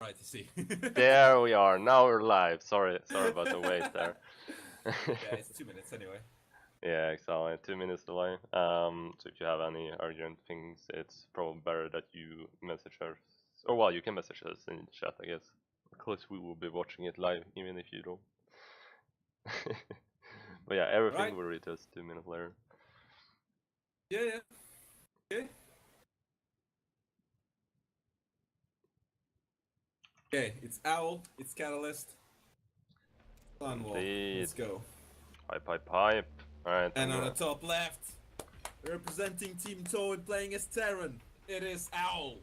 Right, to see. There we are. Now we're live. Sorry about the wait there. Yeah, it's 2 minutes anyway. Yeah, exactly. 2 minutes delay. So if you have any urgent things, it's probably better that you message us. Or well, you can message us in the chat, I guess. Of course, we will be watching it live, even if you don't. But yeah, everything will reach us 2 minutes later. Yeah. Okay. Okay, it's Owl, it's Catalyst. Sunwall. Let's go. Pipe. Alright. And on the top left, representing Team Toad playing as Terran, it is Owl.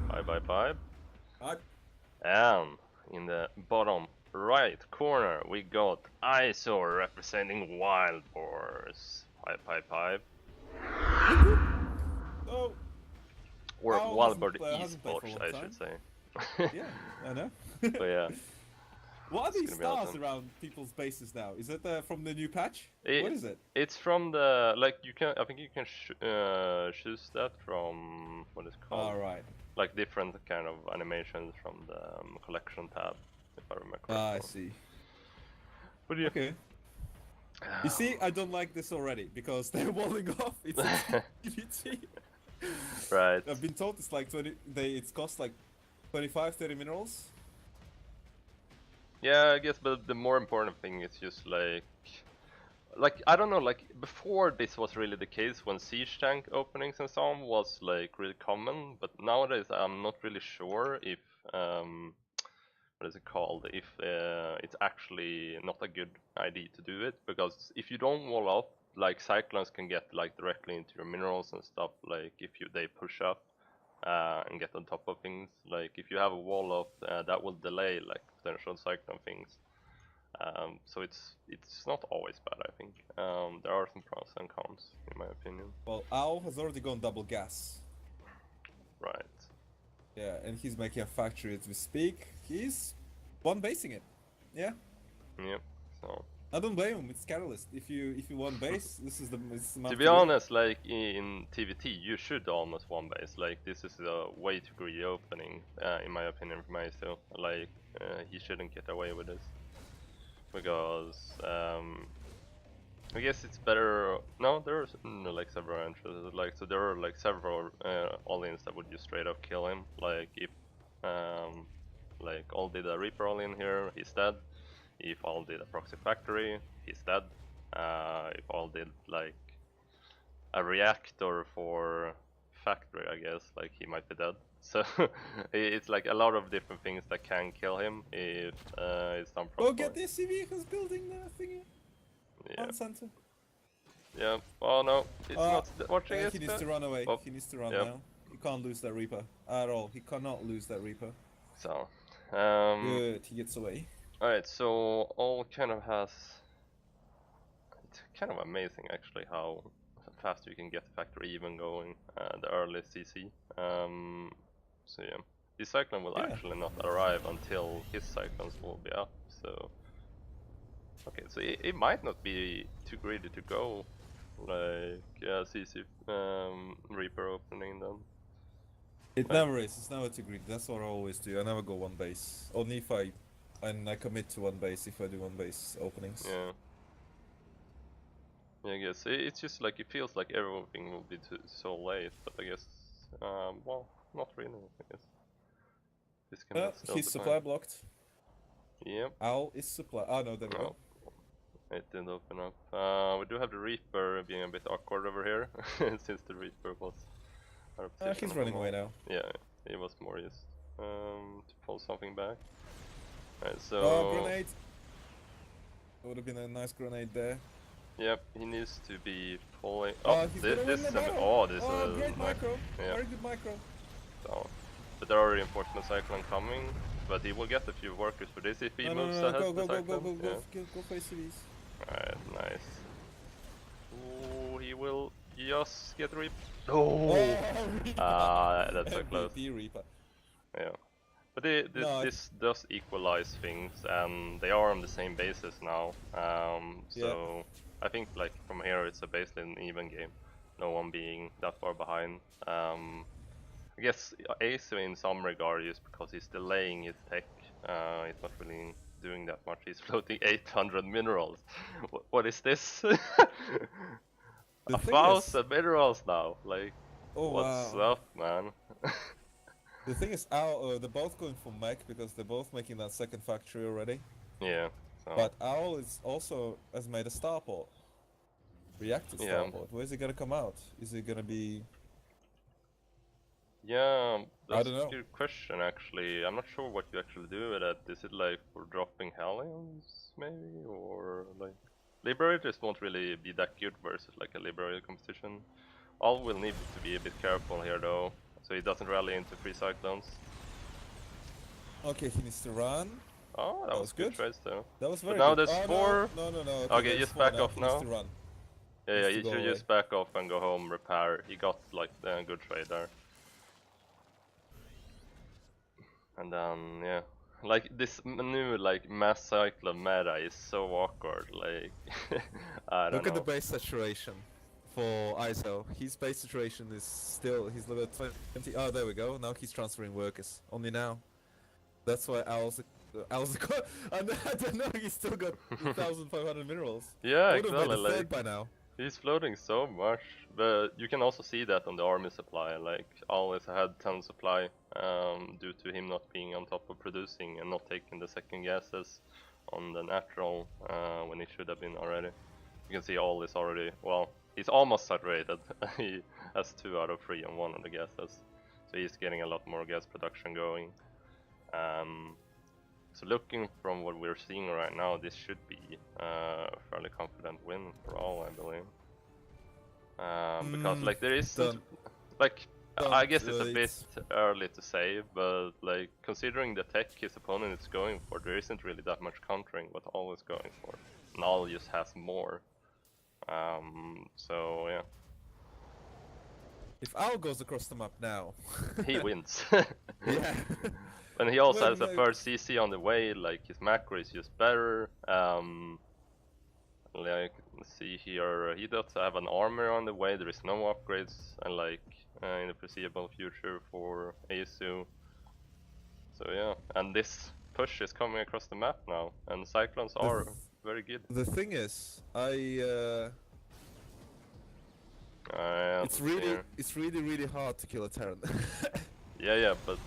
Pipe. Pipe. And in the bottom right corner, we got Isor representing Wild Boars. Pipe. Oh. Or Wild Boar esports, I should say. Yeah, I know. But yeah. What are these stars awesome around people's bases now? Is it from the new patch? What is it? It's from the I think you can choose that from what is called. Alright. Like different kind of animations from the collection tab, if I remember correctly. I see. But yeah. Okay. You see, I don't like this already because they're walling off. It's a TVT. Right. I've been told it's like 20. It costs like 25-30 minerals. Yeah, I guess, but the more important thing is just like I don't know, like before this was really the case when siege tank openings and so on was like really common, but nowadays I'm not really sure if what is it called, if it's actually not a good idea to do it, because if you don't wall off, like cyclones can get like directly into your minerals and stuff, like if they push up and get on top of things. Like if you have a wall off, that will delay like potential cyclone things. So it's not always bad, I think. There are some pros and cons, in my opinion. Well, Owl has already gone double gas. Right. Yeah, and he's making a factory as we speak. He's one basing it. Yeah. Yep. So. I don't blame him. It's Catalyst. If you one base, this is the. To be honest, like in TVT, you should almost one base. Like this is a way too greedy opening, in my opinion, for myself. Like he shouldn't get away with this, because I guess it's better. No, there's like several entries. Like so, there are like several all-ins that would just straight up kill him. Like if like all did a Reaper all-in here, he's dead. If all did a proxy factory, he's dead. If all did like a reactor for factory, I guess, like he might be dead. So it's like a lot of different things that can kill him if it's done properly. Go get the SCV who's building the thingy. Yeah. On center. Yeah. Oh no, he's not watching He his needs to run away. Oh. He needs to run Yep. now. He can't lose that Reaper at all. He cannot lose that Reaper. So, Good, he gets away. alright, so all kind of has... It's kind of amazing actually how fast you can get the factory even going, the early CC. So yeah, this cyclone will actually not arrive until his cyclones will be up, so... Okay, so it might not be too greedy to go, like, CC Reaper opening then. It never is. It's never too greedy. That's what I always do. I never go one base. Only if I commit to one base if I do one base openings. Yeah. Yeah, I guess it's just like it feels like everything will be so late, but I guess well, not really. I guess this can still His be supply fine. blocked. Yep. Owl is supply. Oh no, there we go. It didn't open up. We do have the Reaper being a bit awkward over here, since the Reaper was out of position. He's running away now. Yeah, he was more used to pull something back. Alright, so... Grenade! Would have been a nice grenade there. Yep, he needs to be pulling... Oh, this is great nice. micro! Yeah. Very good micro. So, but there are reinforcement cyclone coming, but he will get a few workers for this if he moves ahead Go the cyclone. go face these. Alright, nice. Ooh, he will just get Reaper. Oh! That's so close. MVP Reaper. Yeah. But this does equalize things, and they are on the same basis now. So I think like from here it's basically an even game. No one being that far behind. I guess Ace in some regard is because he's delaying his tech. He's not really doing that much. He's floating 800 minerals. What is this? 1,000 minerals now. Like, what's up, man? The thing is, Owl, they're both going for mech because they're both making that second factory already. Yeah. So. But Owl is also has made a starport. Reactor starport. Where's he gonna come out? Is he gonna be... Yeah, that's I don't know. a good question actually. I'm not sure what you actually do with it. Is it like for dropping Hellions maybe? Or like... Liberators won't really be that good versus like a Liberator competition. All will need to be a bit careful here though, so he doesn't rally into 3 cyclones. Okay, he needs to run. Oh, that was good trades though. That was very but now good. there's 4. No. Okay, just back off now. To run. Yeah, you should just back off and go home, repair. He got like a good trade there. And then, yeah. Like this new like mass cyclone meta is so awkward, like I don't know. Look at the base saturation for ISO. His base saturation is still, he's level 20. Oh, there we go. Now he's transferring workers. Only now. That's why Owl's I don't know, he's still got 1,500 minerals. Yeah, Would have exactly. been a third Like by now. he's floating so much, but you can also see that on the army supply. Like always had 10 supply due to him not being on top of producing and not taking the second gases on the natural when he should have been already. You can see all is already, well, he's almost saturated. He has 2 out of 3 on 1 of the gases, so he's getting a lot more gas production going. So looking from what we're seeing right now, this should be a fairly confident win for all, I believe. Because like there isn't, like I guess it's a bit early to say, but like considering the tech his opponent is going for, there isn't really that much countering what All is going for. And All just has more. So yeah. If Owl goes across the map now, he wins. Yeah. And he also has a first CC on the way, like his macro is just better. Like, let's see here, he does have an armor on the way, there is no upgrades, and like in the foreseeable future for ASU. So yeah, and this push is coming across the map now, and Cyclones are very good. The thing is, it's really hard to kill a Terran. yeah, but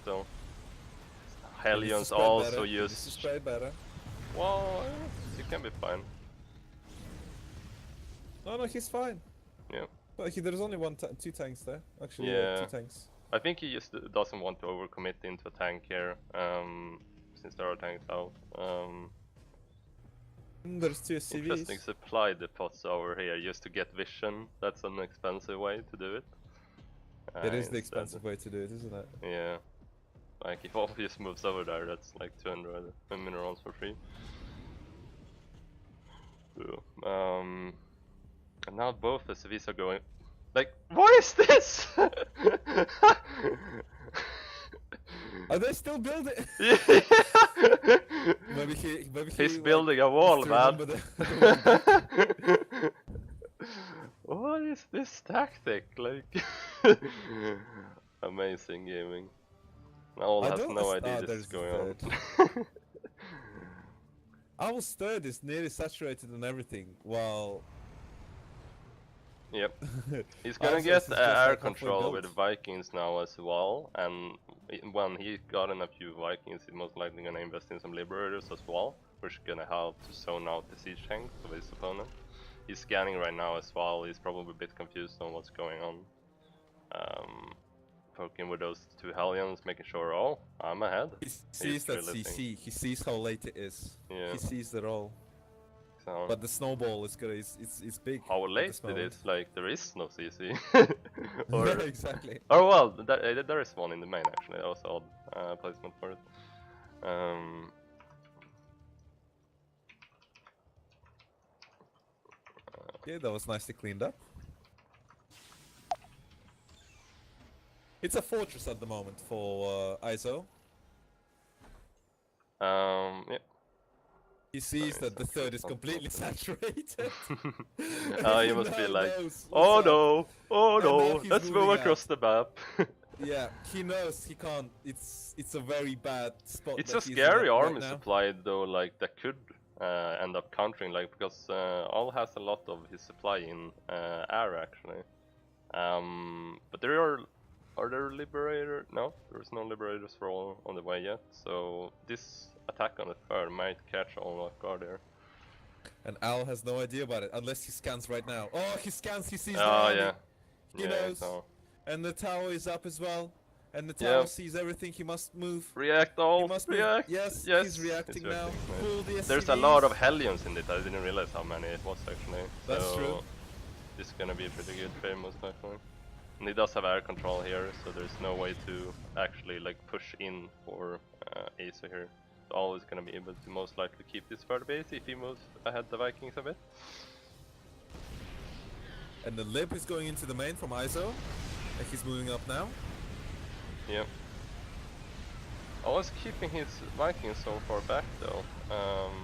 still. Hellions also use... better. Well, you can be fine. No, he's fine. Yeah. Well, there's only two tanks there. Actually, Yeah. two tanks. I think he just doesn't want to overcommit into a tank here, since there are tanks out. There's two Interesting SCVs. supply depots over here just to get vision. That's an expensive way to do it. It is the Instead, expensive way to do it, isn't it? yeah. Like if all just moves over there, that's like 200 minerals for free. So, and now both SCVs are going. Like, what is this? Are they still building? Yeah. maybe He's he building a needs wall, to man. remember the What is this tactic? Like, amazing gaming. Owl has no idea this is going on. Owl's third is nearly saturated and everything, while Yep. He's gonna Isos get is just air like halfway control built. with Vikings now as well, and when he gotten a few Vikings, he's most likely gonna invest in some Liberators as well, which is gonna help to zone out the siege tanks of his opponent. He's scanning right now as well, he's probably a bit confused on what's going on. Poking with those two Hellions, making sure, oh, I'm ahead. He sees that really CC, he sees how late it is. Yeah. He sees it all. So, But the snowball is good, it's big. how at late this it moment. is, like, there is no CC. Yeah, exactly. Oh well, there is one in the main actually, that was odd placement for it. Yeah, that was nicely cleaned up. It's a fortress at the moment for ISO. Yeah. He sees Nice, that the that's third good, is not completely bad. saturated. You must be Now like, knows oh what's up. no, oh And now no, he's let's move moving across the map. Yeah, he knows he can't. It's a very bad spot. It's that a he's scary in army right now. supply though, like that could end up countering, like because All has a lot of his supply in air actually. But are there liberator? No, there's no liberators for all on the way yet. So this attack on the third might catch all off guard there. And Al has no idea about it unless he scans right now. Oh, he scans. He sees the Oh army. yeah, He knows. And the tower is up as well. And the tower sees everything. He must move. React all. He must React. move. Yes, Yes, he's reacting now. nice. Pull the There's a SCVs. lot of Hellions in it. I didn't realize how many it was actually. That's so true. This is gonna be a pretty good trade most likely. And he does have air control here, so there's no way to actually like push in for Asa here. So All is gonna be able to most likely keep this third base if he moves ahead the Vikings a bit. And the lib is going into the main from ISO. And he's moving up now. Yep. I was keeping his Vikings so far back though.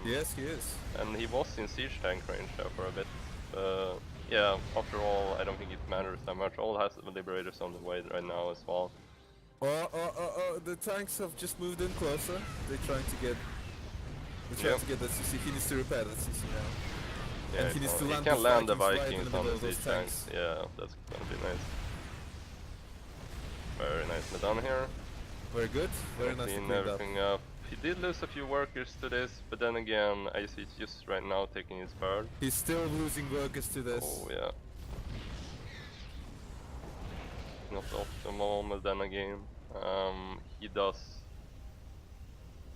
Yes, he is. And he was in siege tank range there for a bit. Yeah, after all, I don't think it matters that much. All has the Liberators on the way right now as well. The tanks have just moved in closer. They're trying to get. They're trying to get that CC. He needs to repair that CC now. Yeah, And he needs to land can those land the Vikings right in Vikings the on middle the of those siege tanks. Yeah, that's gonna be nice. Very nicely done here. Very good. Very nicely Clean cleaned up. everything up. He did lose a few workers to this, but then again, I see it's just right now taking his bird. He's still losing workers to this. Oh yeah. Not optimal, but then again, he does.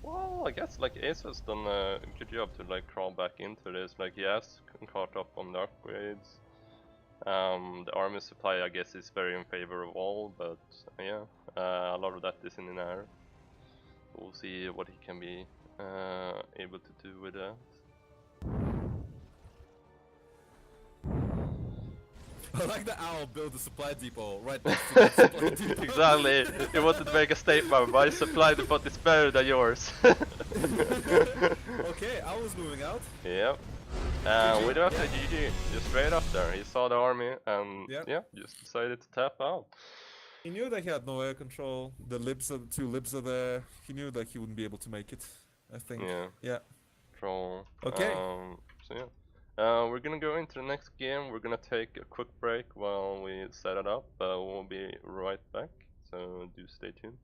Well, I guess like Ace has done a good job to like crawl back into this. Like he has caught up on the upgrades. The army supply, I guess, is very in favor of all, but yeah, a lot of that is in the air. We'll see what he can be able to do with that. I like the owl build a supply depot right next to the supply depot. Exactly. He wanted to make a statement. My supply depot is better than yours. Okay, Owl's moving out. Yep. We don't have to GG. Just straight up there. He saw the army and yeah, just decided to tap out. He knew that he had no air control. The two libs are there. He knew that he wouldn't be able to make it. I think. Yeah. Troll. Okay. So yeah. We're gonna go into the next game. We're gonna take a quick break while we set it up. We'll be right back. So do stay tuned.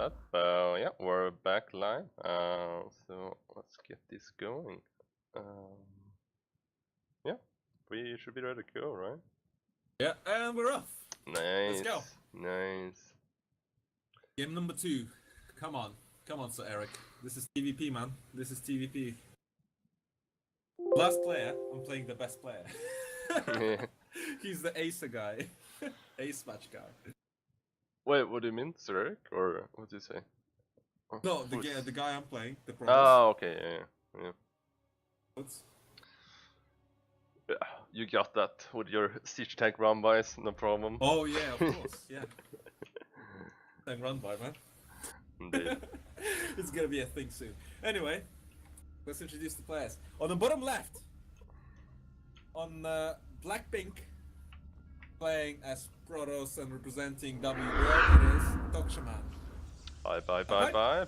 that. Yeah, we're back live. So let's get this going. Yeah, we should be ready to go, right? Yeah, and we're off. Nice. Let's go. Nice. Game number 2. Come on, SirErik. This is TVP, man. This is TVP. Last player, I'm playing the best player. He's the ace guy, ace match guy. Wait, what do you mean, SirErik? Or what did you say? No, the guy I'm playing, the pros. Oh, okay, yeah. What's... Yeah, you got that with your siege tank run bys, no problem. Oh yeah, of course, yeah. Then run by, man. Indeed. It's gonna be a thing soon. Anyway, let's introduce the players. On the bottom left, on Blackpink, playing as Protoss and representing W World, it is Tokshaman. Bye.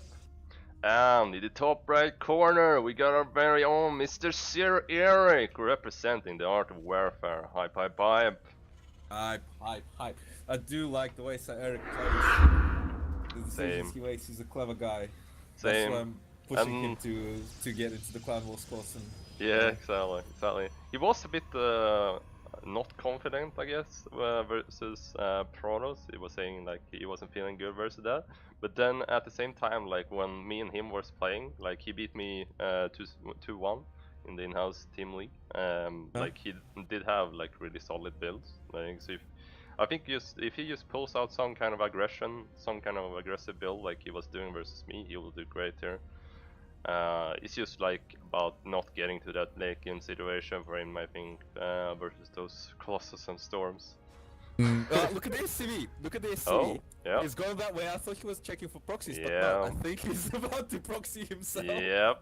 And in the top right corner, we got our very own Mr. SirErik representing the art of warfare. Hype. Hype. I do like the way SirErik plays. The decisions he makes, he's a clever guy. Same. That's why I'm pushing him to get into the Clan Wars course. And, yeah, exactly. He was a bit not confident, I guess, versus Protoss. He was saying like he wasn't feeling good versus that. But then at the same time, like when me and him was playing, like he beat me 2-1 in the in-house team league. Like he did have like really solid builds. Like so I think if he just pulls out some kind of aggression, some kind of aggressive build like he was doing versus me, he will do great here. It's just like about not getting to that late-game situation for him, I think, versus those Colossus and Storms. Look at the SCV. Oh, yeah. He's going that way. I thought he was checking for proxies, but Yeah. no, I think he's about to proxy himself. Yep.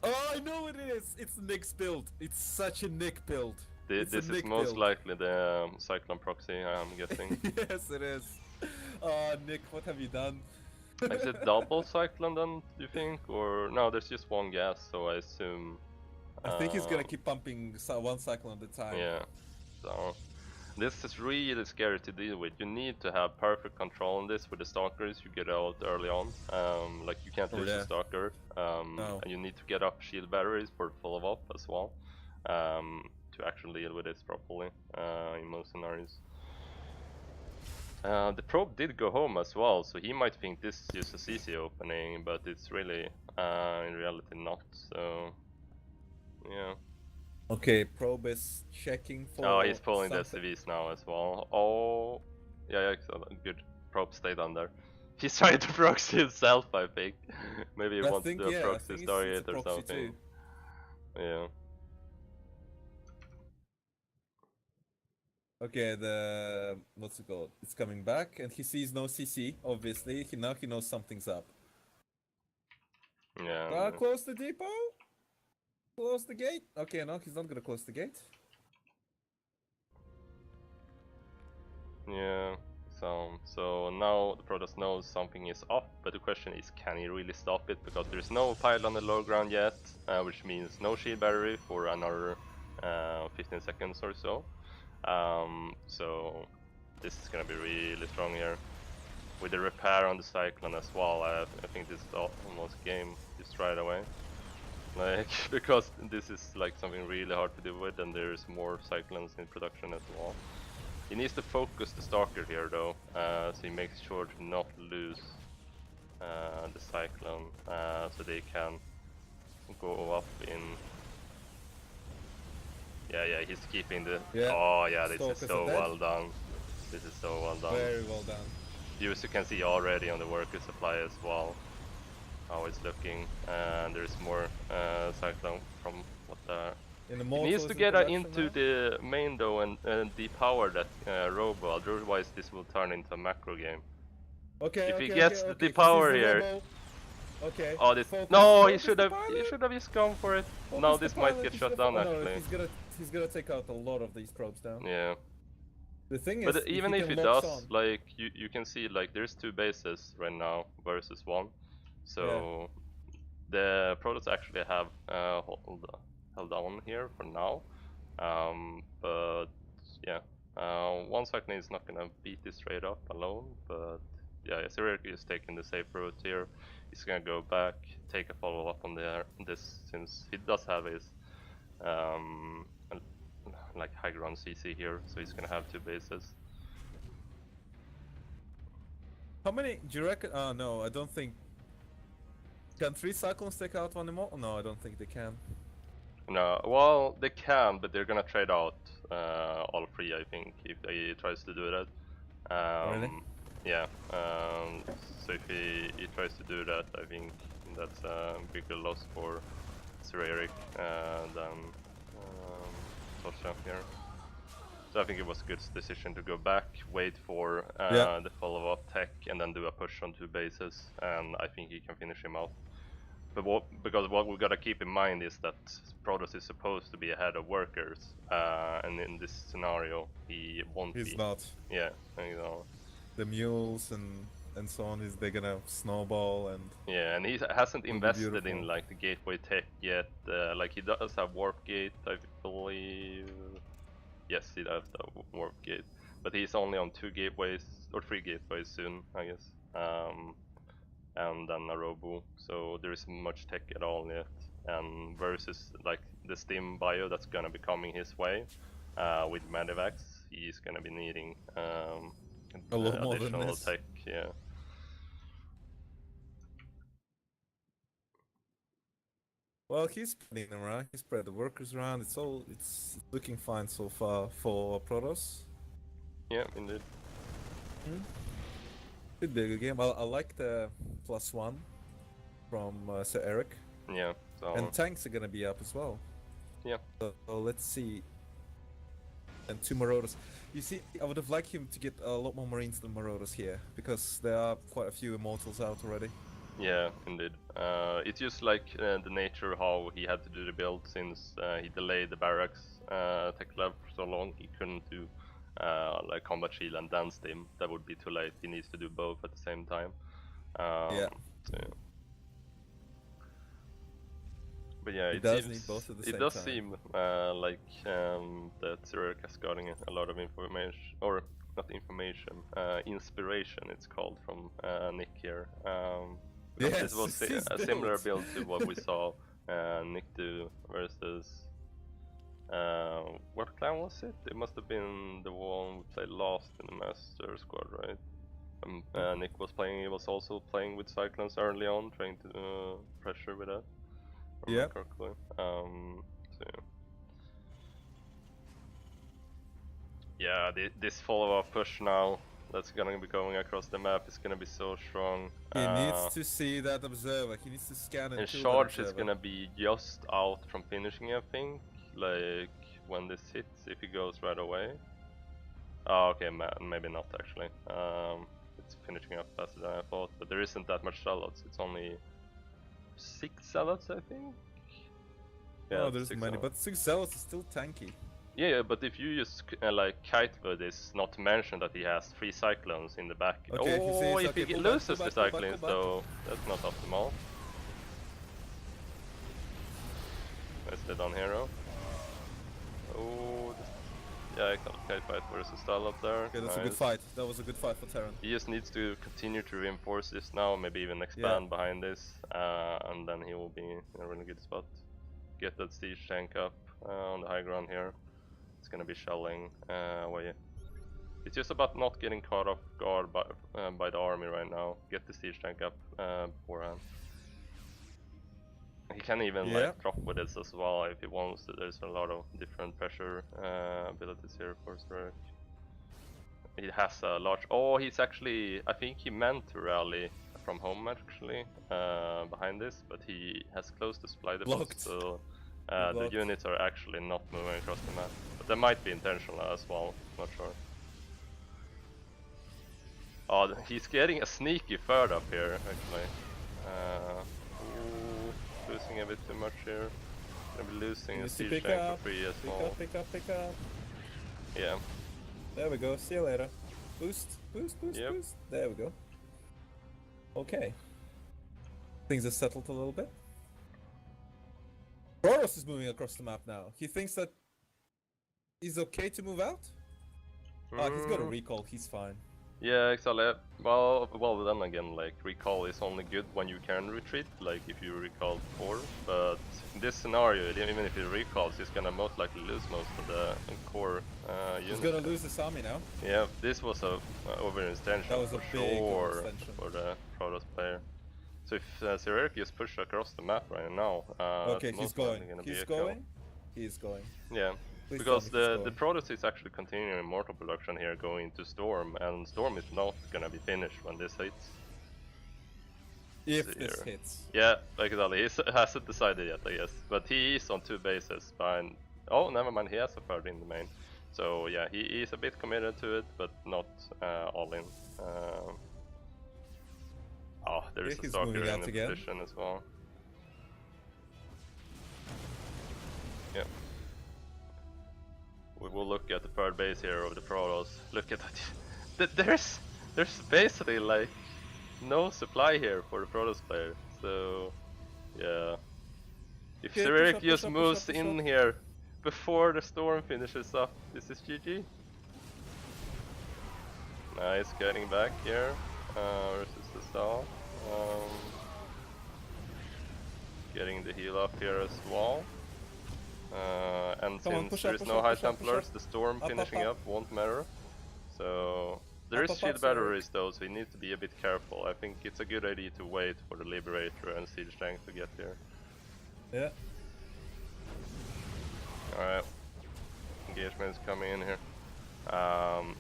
Oh, I know what it is. It's Nick's build. It's such a Nick build. This is Nick most build. likely the Cyclone proxy, I'm guessing. Yes, it is. Oh, Nick, what have you done? Is it double Cyclone then, do you think? Or no, there's just one gas, so I assume... I think he's gonna keep pumping one cycle at a time. Yeah, so... This is really scary to deal with. You need to have perfect control on this with the stalkers you get out early on. Like you can't lose a stalker. No. And you need to get up shield batteries for follow-up as well. To actually deal with this properly in most scenarios. The probe did go home as well, so he might think this is a CC opening, but it's really in reality not, so yeah. Okay, probe is checking for... Oh, he's pulling something. the SCVs now as well. Oh, yeah, so good. Probe stayed on there. He's trying to proxy himself, I think. Maybe he wants to do a proxy Stargate or something. Too. Yeah. Okay, what's it called? It's coming back, and he sees no CC. Obviously, now he knows something's up. Yeah. Close the depot. Close the gate. Okay, no, he's not gonna close the gate. Yeah. So now the Protoss knows something is up, but the question is, can he really stop it? Because there's no pile on the low ground yet, which means no shield battery for another 15 seconds or so. So this is gonna be really strong here. With the repair on the Cyclone as well, I think this is almost game just right away. Like, because this is like something really hard to deal with, and there's more Cyclones in production as well. He needs to focus the Stalker here though, so he makes sure to not lose the Cyclone, so they can go up in... Yeah, he's keeping the... Yeah. Oh yeah, this Stalkers is so are dead. well done. This is so well done. Very well done. You can see already on the worker supply as well how it's looking, and there's more Cyclone from what the... In the He needs to get into the main though and depower that Robo, otherwise this will turn into a macro game. Okay. If he gets the depower here... Okay. Oh, this... Focus, No, he focus should the have just gone for it. Focus Now the this might pilot, get he's shut gonna- down no, actually. he's gonna take out a lot of these probes down. Yeah. The thing is, But even he if he can lock does, on- like, you can see, like, there's 2 bases right now versus 1. So, the Protoss actually have held on here for now. But, yeah. One Cyclone is not gonna beat this straight up alone, but yeah, SirErik is taking the safe route here. He's gonna go back, take a follow up on this, since he does have his um, like high ground CC here, so he's gonna have 2 bases. How many do you reckon? No, I don't think. Can 3 cyclones take out one more? No, I don't think they can. No, well, they can, but they're gonna trade out all 3, I think, if he tries to do that. Really? Yeah, so if he tries to do that, I think that's a bigger loss for SirErik than Tosha here. So I think it was a good decision to go back, wait for the follow-up tech, and then do a push on 2 bases, and I think he can finish him out. But because what we gotta keep in mind is that Protoss is supposed to be ahead of workers, and in this scenario he won't be. He's not. Yeah, you know. The mules and so on, they're gonna snowball and. Yeah, and he hasn't invested in beautiful. like the gateway tech yet. Like he does have warp gate, I believe. Yes, he does have warp gate, but he's only on 2 gateways or 3 gateways soon, I guess. And then a robo, so there isn't much tech at all yet. And versus like the stim bio that's gonna be coming his way with Medivacs, he's gonna be needing A lot more than additional this. tech. Yeah. Well, he's spreading them around. He spread the workers around. It's looking fine so far for Protoss. Yeah, indeed. Could be a good game. I like the +1 from SirErik. Yeah. So. And tanks are gonna be up as well. Yeah. So let's see. And 2 Marauders. You see, I would have liked him to get a lot more Marines than Marauders here, because there are quite a few Immortals out already. Yeah, indeed. It's just like the nature how he had to do the build, since he delayed the barracks tech lab for so long. He couldn't do like combat shield and then stim. That would be too late. He needs to do both at the same time. Yeah. So, yeah. But yeah, It does need both at the same it does time. seem like that SirErik has gotten a lot of information, or not information, inspiration it's called, from Nick here. Yes, this was a similar build to what we saw Nick do versus what clan was it? It must have been the one we played last in the Master Squad, right? Nick was playing. He was also playing with Cyclones early on, trying to pressure with that. Yeah. Correctly. So yeah, this follow-up push now that's gonna be going across the map is gonna be so strong. He needs to see that observer. He needs to scan and kill charge that is observer. gonna be just out from finishing, I think. Like when this hits, if he goes right away. Oh, okay, maybe not actually. It's finishing up faster than I thought, but there isn't that much zealots. It's only 6 zealots, I think. Yeah, oh, there's many, but 6 zealots is still tanky. Yeah, but if you just like Kitebird is not to mention that he has 3 cyclones in the back. Okay, oh, if he loses the cyclones though, that's not optimal. That's the down hero. Oh, yeah, I got Kitebird versus style up there. Okay, that's a good fight. That was a good fight for Terran. He just needs to continue to reinforce this now, maybe even expand behind this, and then he will be in a really good spot. Get that siege tank up on the high ground here. It's gonna be shelling away. It's just about not getting caught off guard by the army right now. Get the siege tank up beforehand. He can even like drop with this as well if he wants to. There's a lot of different pressure abilities here for SirErik. He has a large. Oh, he's actually. I think he meant to rally from home actually behind this, but he has closed the supply depot, so the units are actually not moving across the map. But that might be intentional as well, not sure. Oh, he's getting a sneaky third up here actually. Ooh, losing a bit too much here. Gonna be losing a siege tank for free as well. Pick up. Yeah. There we go, see you later. Boost. Yep. There we go. Okay. Things are settled a little bit. Boros is moving across the map now. He thinks that he's okay to move out? Oh, he's got a recall, he's fine. Yeah, exactly. Well, then again, like recall is only good when you can retreat, like if you recall 4. But in this scenario, even if he recalls, he's gonna most likely lose most of the core He's units. gonna lose his army now. Yeah, this was a overextension That was a for big sure overextension. for the Protoss player. So if SirErik just push across the map right now, Okay, that's he's most going. likely gonna be He's a kill. going. He's going. Yeah. Please tell Because me he's the going. Protoss is actually continuing Immortal production here going to Storm, and Storm is not gonna be finished when this hits. If See this here. hits. Yeah, exactly. He hasn't decided yet, I guess. But he is on 2 bases behind. Oh, never mind, he has a third in the main. So yeah, he is a bit committed to it, but not all in. Oh, there is Okay, a he's Stalker moving in out the again. position as well. Yeah. We will look at the third base here of the Protoss. Look at that. There's basically like no supply here for the Protoss player. So yeah. If Okay, SirErik push just up, moves push in up. here before the storm finishes up, this is GG. Nice getting back here versus the Star. Getting the heal up here as well. And Come on, since push there up, is push no up, High push up, push Templars, up. the storm Up, finishing up. up won't matter. So there is Up, shield SirErik. batteries though, so you need to be a bit careful. I think it's a good idea to wait for the Liberator and Siege Tank to get here. Yeah. Alright. Engagement is coming in here.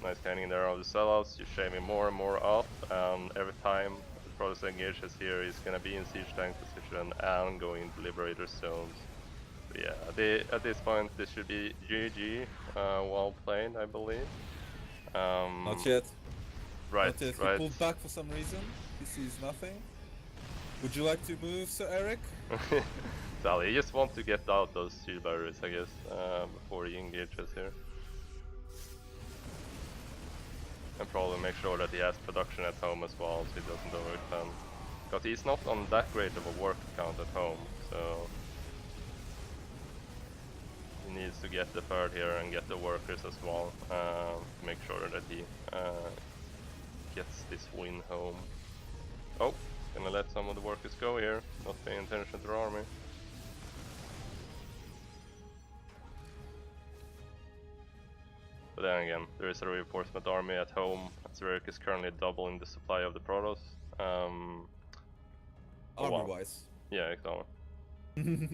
Nice canning there of the sellouts. You're shaving more and more up, and every time the Protoss engages here, he's gonna be in Siege Tank position and going into Liberator zones. But yeah, at this point, this should be GG. Well played, I believe. Not yet. Right, Not yet. He right. pulled back for some reason. He sees nothing. Would you like to move, SirErik? Sally, you just want to get out those shield barriers, I guess, before he engages here. And probably make sure that he has production at home as well, so he doesn't overextend. Because he's not on that great of a work count at home, so he needs to get the third here and get the workers as well, to make sure that he gets this win home. Oh, gonna let some of the workers go here, not paying attention to the army. But then again, there is a reinforcement army at home. SirErik is currently doubling the supply of the Protoss. Army-wise. Yeah, exactly.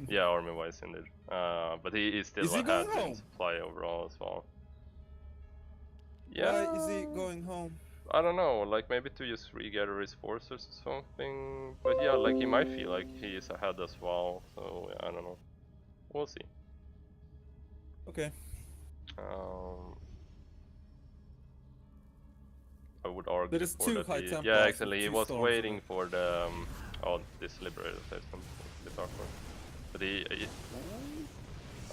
Yeah, army-wise indeed. But he still Is he has going in home? supply overall as well. Yeah. Why is he going home? I don't know, like maybe to just regather his forces or something. But yeah, like he might feel like he is ahead as well. So yeah, I don't know. We'll see. Okay. I would argue There is for two that high he, Templars yeah, with actually he two was storms waiting in it. for the oh, this Liberator placement, a bit awkward. But he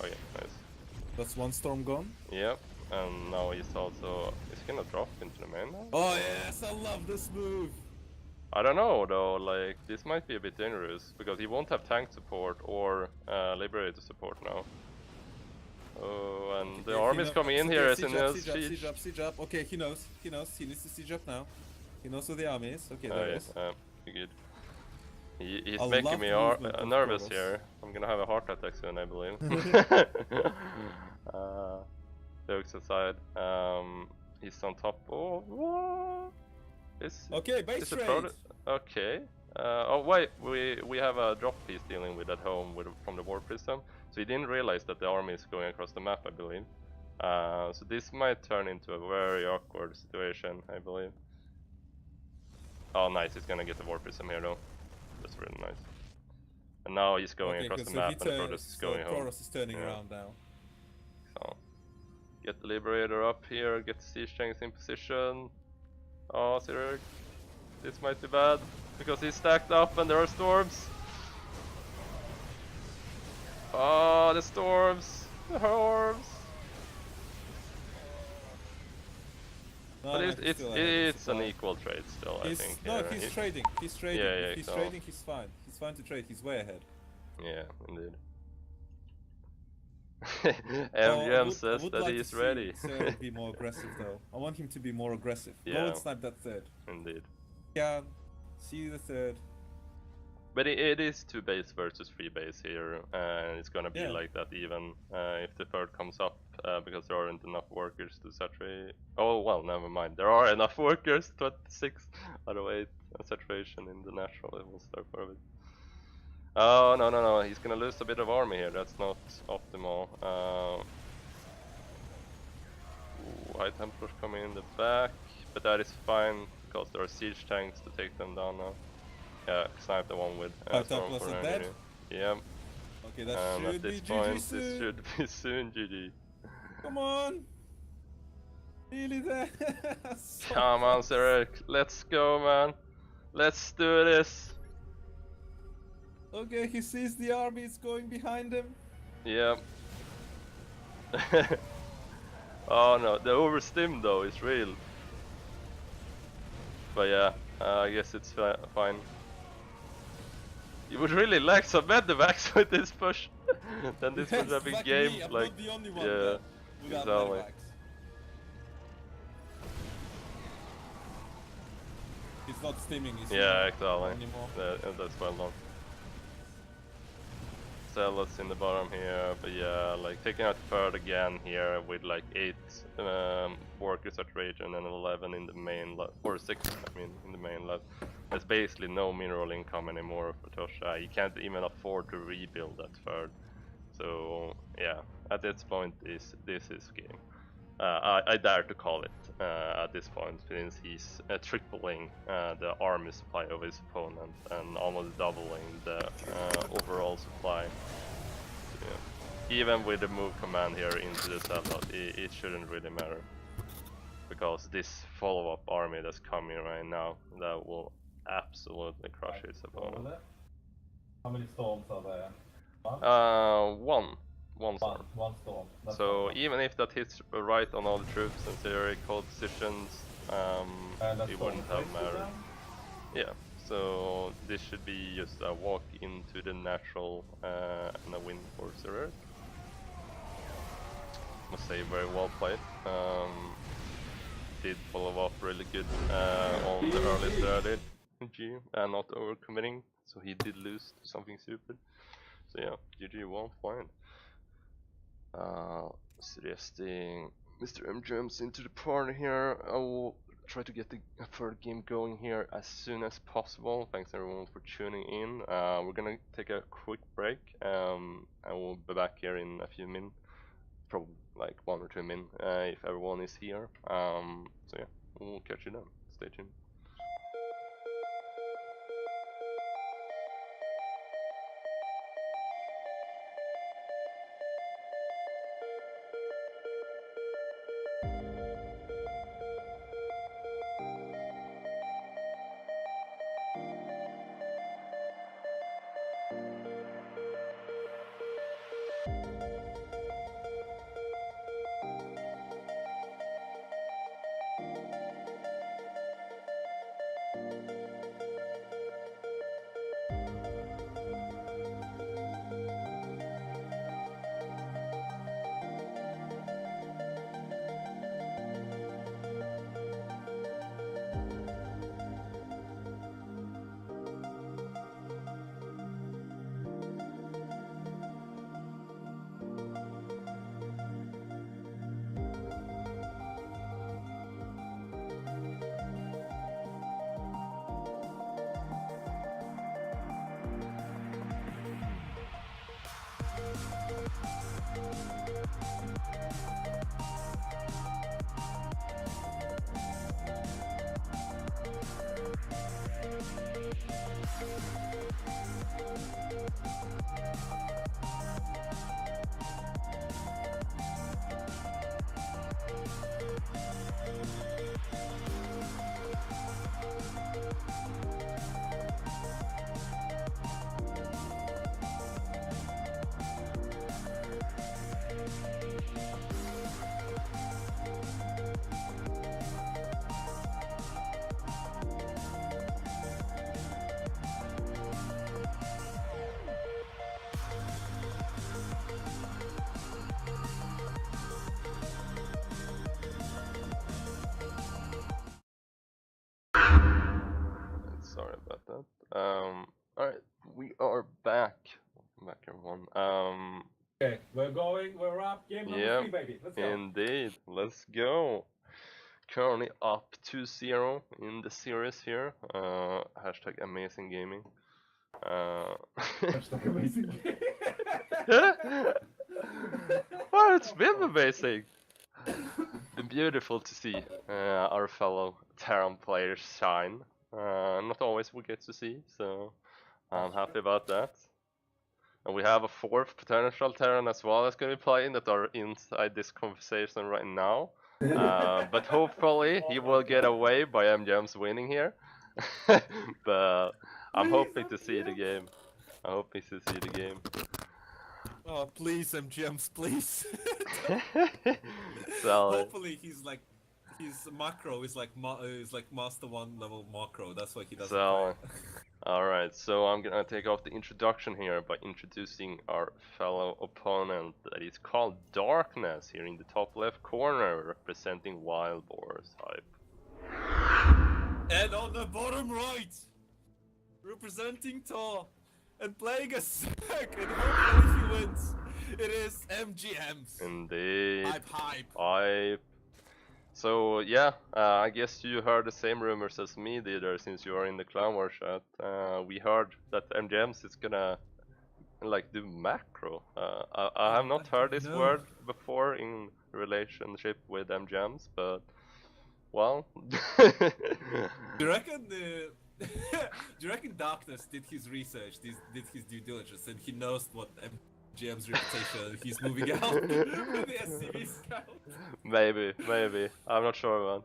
oh yeah, nice. That's one storm gone. Yep, and now he's gonna drop into the main now? Oh yes, I love this move. I don't know though, like this might be a bit dangerous because he won't have tank support or Liberator support now. Oh, and the army's coming in here as in a siege up. Okay, he knows. He needs to siege up now. He knows where the army is. Okay, oh, there yeah, it is. good. He's I making love me the movement of nervous Protoss. here. I'm gonna have a heart attack soon, I believe. Jokes aside, he's on top. Oh, what? Okay, base trade. Okay. Oh wait, we have a drop piece dealing with at home from the war prism, so he didn't realize that the army is going across the map, I believe. So this might turn into a very awkward situation, I believe. Oh nice, he's gonna get the war prism here though. That's really nice. And now he's going across the map and the Protoss is going home. Protoss is turning around now. So, get the Liberator up here, get the Siege Tanks in position. Oh, SirErik, this might be bad, because he's stacked up and there are storms. Oh, the storms! The storms! No, But no, it's an equal trade still, I think. No, he's trading. He's trading. Yeah, if he's trading, he's fine. He's fine to trade. He's way ahead. Yeah, indeed. MGM says that like he's to see ready. SirErik be more aggressive though. I want him to be more aggressive. Go Yeah. and snipe that third. Indeed. Yeah. See the third. But it is 2 base versus 3 base here, and it's gonna be Yeah. like that even if the third comes up, because there aren't enough workers to saturate. Oh well, never mind. There are enough workers. 26 out of 8 saturation in the natural. It will start for a bit. Oh no! He's gonna lose a bit of army here. That's not optimal. High Templars coming in the back, but that is fine because there are siege tanks to take them down now. Yeah, snipe the one with High Templars are dead? Yeah. Okay, that And should at be this GG point, soon. this should be soon GG. Come on! Nearly there! So Come on, close. SirErik, let's go, man. Let's do this. Okay, he sees the army is going behind him. Yep. Oh no, the overstim though is real. But yeah, I guess it's fine. You would really lack some medevacs with this push. Then this would have been like game. me, I'm Like, not the only one yeah, without exactly. medevacs. He's not stimming, he's Yeah, exactly. anymore. That's well done. Zealots in the bottom here, but yeah, like taking out third again here with like 8 workers at region and 11 in the main lab, or 6 I mean in the main lab. There's basically no mineral income anymore for Tosha. You can't even afford to rebuild that third. So yeah, at this point this is game. I dare to call it at this point, since he's tripling the army supply of his opponent and almost doubling the overall supply. So, yeah. Even with the move command here into the Zealot, it shouldn't really matter. Because this follow-up army that's coming right now, that will absolutely crush his opponent. How many storms are there? One storm. One storm. That's So one. even if that hits right on all the troops and SirErik hold positions, it wouldn't have mattered. Yeah, so this should be just a walk into the natural and a win for SirErik. Must say very well played. Did follow up really good on the early strategy and not overcommitting, so he did lose to something stupid. So yeah, GG, well played. Suggesting Mr. MGMs into the party here. I will try to get the third game going here as soon as possible. Thanks everyone for tuning in. We're gonna take a quick break and we'll be back here in a few minutes. Probably like 1 or 2 minutes if everyone is here. So yeah, we'll catch you then. Stay tuned. Alright, we are back. Welcome back, everyone. Okay, we're up. Game number Yeah, 3, baby. Let's go. indeed. Let's go. Currently up 2-0 in the series here. Hashtag amazing gaming. Hashtag amazing. Well, it's been amazing. Been beautiful to see our fellow Terran players shine. Not always we get to see, so I'm happy about that. And we have a fourth potential Terran as well that's going to be playing that are inside this conversation right now. But hopefully he will get away by MGMs winning here. But I'm hoping to see the game. I'm hoping to see the game. Oh, please, MGMs, please. So, Hopefully his macro is like Master 1 level macro. That's why he doesn't so play. alright, so I'm gonna take off the introduction here by introducing our fellow opponent that is called Darkness here in the top left corner, representing Wild Boars hype. And on the bottom right, representing Thor and playing a sack, and hopefully he wins. It is MGMs. Indeed. Hype. Hype. So yeah, I guess you heard the same rumors as me, Didar, since you are in the Clown War chat. We heard that MGMs is gonna like do macro. I have not heard this word before in relationship with MGMs, but well. Do you reckon do you reckon Darkness did his research, did his due diligence, and he knows what MGM's reputation he's moving out with the SCV scout? Maybe. I'm not sure, man.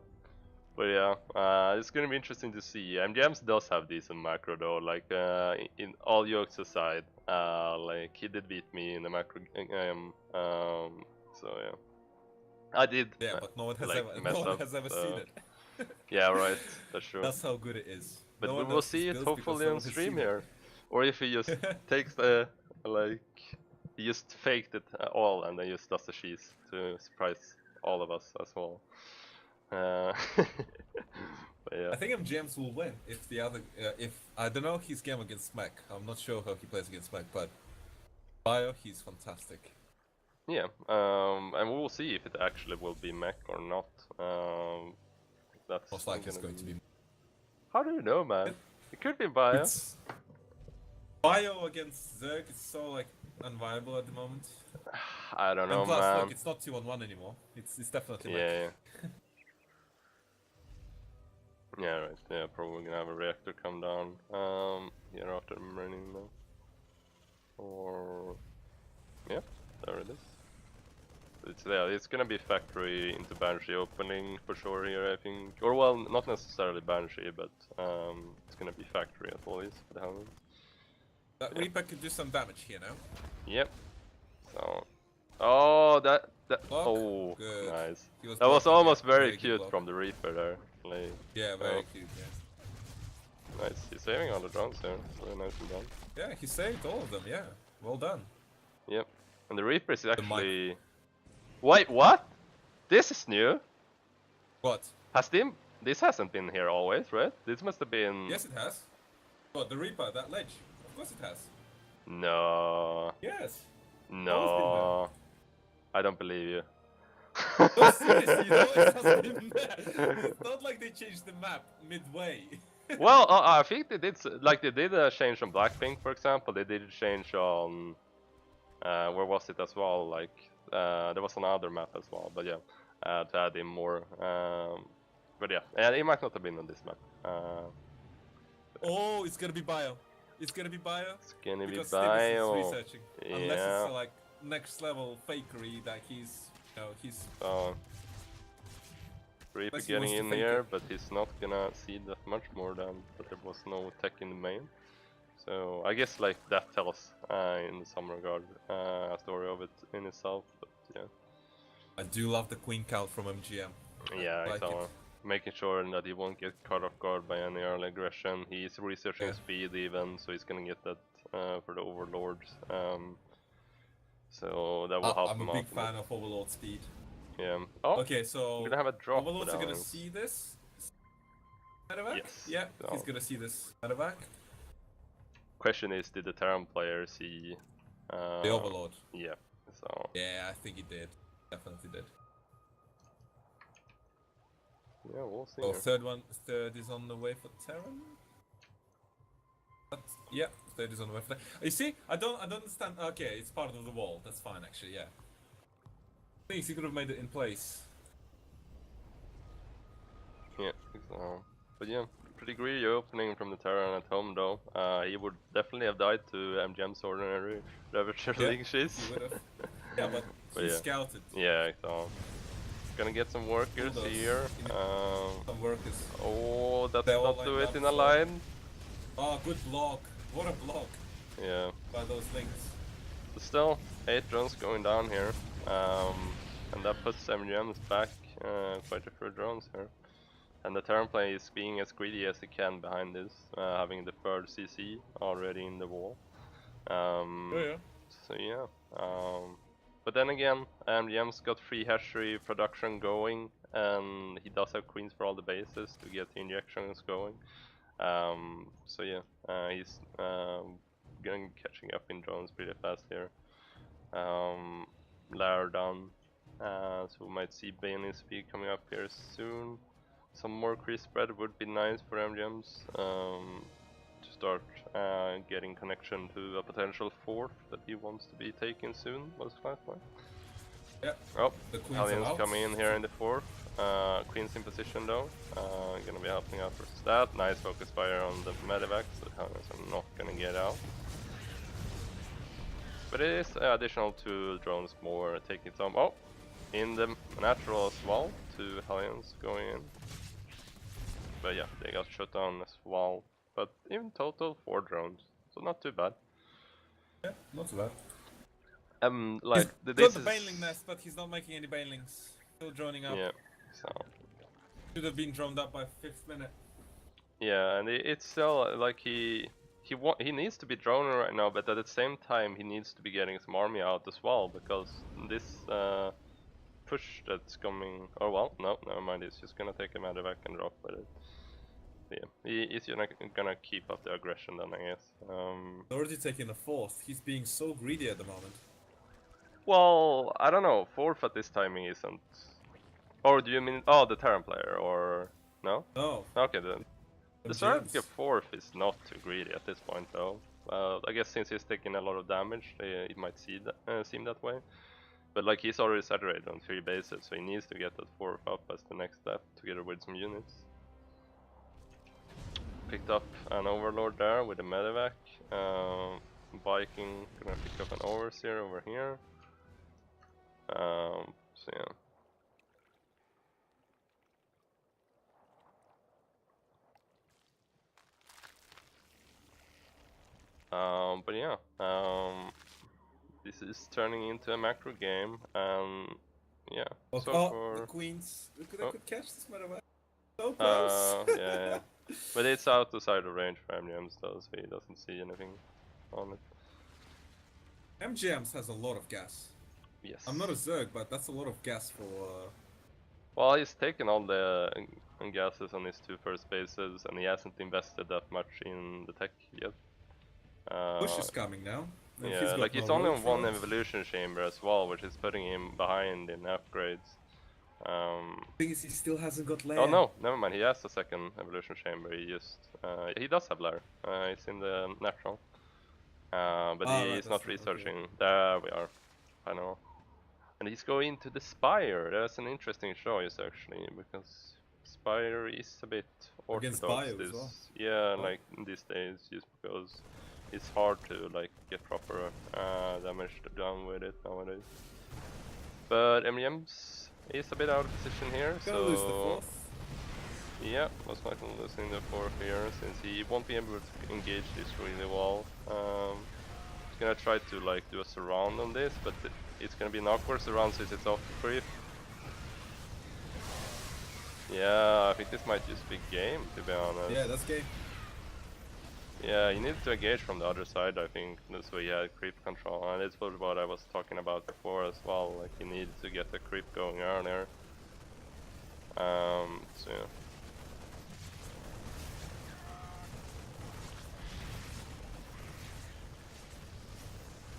But yeah, it's gonna be interesting to see. MGMs does have decent macro though, like in all jokes aside, like he did beat me in the macro game, so yeah. I did. Yeah, but no one has like, ever seen it. Yeah, right, that's true. That's how good it is. But No we one will knows see his it builds hopefully because no on one has stream seen it. here. Or if he just takes the, like, he just faked it all and then just does the cheese to surprise all of us as well. But yeah. I think MGMs will win if the other, if I don't know his game against Smack. I'm not sure how he plays against Smack, but Bio, he's fantastic. Yeah, and we will see if it actually will be mech or not. That's Most likely it's going to be. How do you know, man? It could be Bio. It's... Bio against Zerg is so like unviable at the moment. I don't know, And plus, man. look, it's not 2-on-1 anymore. It's definitely Yeah. Yeah, right. Yeah, probably gonna have a reactor come down. Here after running now. Or yeah, there it is. It's gonna be factory into Banshee opening for sure here, I think. Or well, not necessarily Banshee, but it's gonna be factory at least for the helmet. That Reaper could do some damage here now. Yep. So, oh that Block. oh Good. nice. Was That was blocking, almost yeah. very good cute block. from the Reaper there. Like, Yeah, very cute. Yeah. nice. He's saving all the drones there. Really nicely done. Yeah, he saved all of them. Yeah, well done. Yep. And the Reaper is mic. actually. Wait, what? This is new. What? This hasn't been here always, right? This must have been. Yes, it has. What, the Reaper, that ledge? Of course it has. No. Yes. No. I don't believe you. No, seriously, you know it has been there. It's not like they changed the map midway. Well, I think they did. Like they did a change on Blackpink, for example. They did a change on. Where was it as well? Like there was another map as well. But yeah, to add in more. But yeah, and it might not have been on this map. Oh, it's gonna be Bio. It's gonna be Bio. It's gonna be Because Bio. Stivis is researching. Yeah. Unless it's like next level fakery that he's, you know, he's. Reaper Unless he getting wants to in fake here, it. but he's not gonna see that much more than that there was no tech in the main. So I guess like that tells in some regard a story of it in itself. But yeah. I do love the queen count from MGM. Yeah, like exactly. it. Making sure that he won't get caught off guard by any early aggression. He's researching speed even, so he's gonna get that for the overlords. So that will help I'm him a out. big fan of Overlord speed. Yeah. Oh, Okay, so we're gonna have a drop. Overlords are down. gonna see this medevac. Yes. Yeah, So- he's gonna see this medevac. question is, did the Terran player see The Overlord. Yeah. So Yeah, I think he did. Definitely did. yeah, we'll see. Oh, Here. third is on the way for Terran. Yeah, third is on the way for that. You see, I don't understand. Okay, it's part of the wall. That's fine, actually. Yeah. Thinks he could have made it in place. Yeah. So, but yeah, pretty greedy opening from the Terran at home though. He would definitely have died to MGM's ordinary Ravager Yeah, League sheets. he would have. Yeah, but he yeah. scouted. Yeah, so gonna get some workers Bulldoze. here. Some workers. Oh, that's They all not do lined it up, in a so- line. Oh, good block. What a block Yeah. by those links. But still, 8 drones going down here. And that puts MGMs back quite a few drones here. And the Terran play is being as greedy as he can behind this, having the third CC already in the wall. Yeah. So yeah. But then again, MGM's got free hatchery production going, and he does have queens for all the bases to get the injections going. So yeah, he's getting catching up in drones pretty fast here. Lair done, so we might see Bailey speed coming up here soon. Some more crease spread would be nice for MGMs to start getting connection to a potential fourth that he wants to be taken soon, most likely. Yeah. Oh, The queens are Hellions out. coming in here in the fourth. Queen's in position though. Gonna be helping out versus that. Nice focus fire on the medevac, so the Hellions are not gonna get out. But it is additional 2 drones more taking some. Oh, in the natural as well. 2 Hellions going in. But yeah, they got shut down as well. But in total 4 drones, so not too bad. Yeah, not so bad. Like He's this got the is baneling nest, but he's not making any banelings. Still droning up. yeah. So Should have been droned up by 5th minute. yeah, and it's still like he needs to be droning right now, but at the same time he needs to be getting some army out as well, because this push that's coming. Oh well, no, never mind. He's just gonna take a medevac and drop with it. Yeah, he's gonna keep up the aggression then, I guess. Already taking a 4th. He's being so greedy at the moment. Well, I don't know. 4th at this timing isn't. Or do you mean the Terran player or no? No. Okay then. The MGMs. SirErik 4th is not too greedy at this point though. I guess since he's taking a lot of damage, it might seem that way. But like he's already saturated on 3 bases, so he needs to get that 4th up as the next step together with some units. Picked up an Overlord there with a medevac. Viking gonna pick up an Overseer over here. So yeah. But yeah, this is turning into a macro game, and yeah. Oh, So the for queens. Look, I could catch this medevac. So close. yeah, but it's outside of range for MGMs though, so he doesn't see anything on it. MGMs has a lot of gas. Yes. I'm not a Zerg, but that's a lot of gas for. Well, he's taken all the gases on his 2 first bases, and he hasn't invested that much in the tech yet. Push is coming now. and Yeah, got like he's no only room on for 1 it. evolution chamber as well, which is putting him behind in upgrades. Thing is, he still hasn't got lair. Oh no, never mind. He has a 2nd evolution chamber. He does have lair. It's in the natural, but right, he's that's not right, okay. researching. There we are. I know. And he's going to the Spire. That's an interesting choice actually, because Spire is a bit Against orthodox. Bio as well. Yeah, Oh. like in these days, just because it's hard to like get proper damage done with it nowadays. But MGMs is a bit out of position here, Gonna so lose the 4th. yeah, most likely losing the 4th here, since he won't be able to engage this really well. He's gonna try to like do a surround on this, but it's gonna be an awkward surround since it's off creep. Yeah, I think this might just be game, to be honest. Yeah, that's game. Yeah, he needed to engage from the other side, I think. That's why he had creep control, and it's what I was talking about before as well. Like he needed to get the creep going earlier. So yeah.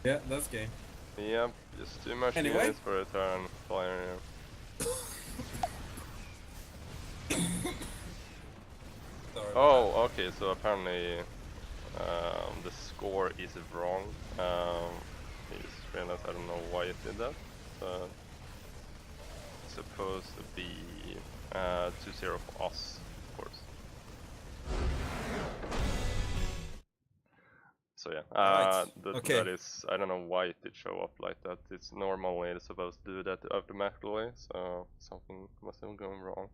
Yeah, that's game. Yep, just too much Anyway. units for a turn. Fire here. Sorry. Oh, okay, so apparently the score is wrong. I just realized I don't know why it did that, but it's supposed to be 2-0 for us, of course. So yeah, Right. Okay. that is, I don't know why it did show up like that. It's normally it's supposed to do that automatically, so something must have gone wrong.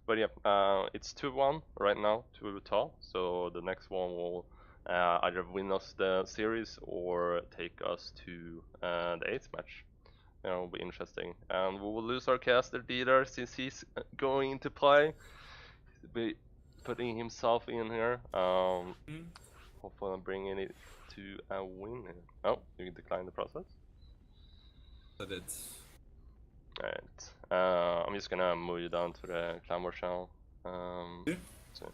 But yeah, it's 2-1 right now to Utah, so the next one will either win us the series or take us to the 8th match. It'll be interesting. And we will lose our caster Didar since he's going into play. He'll be putting himself in here. Hopefully I'm bringing it to a win. Oh, you declined the process? I did. Alright. I'm just gonna move you down to the clan war channel. Yeah. So.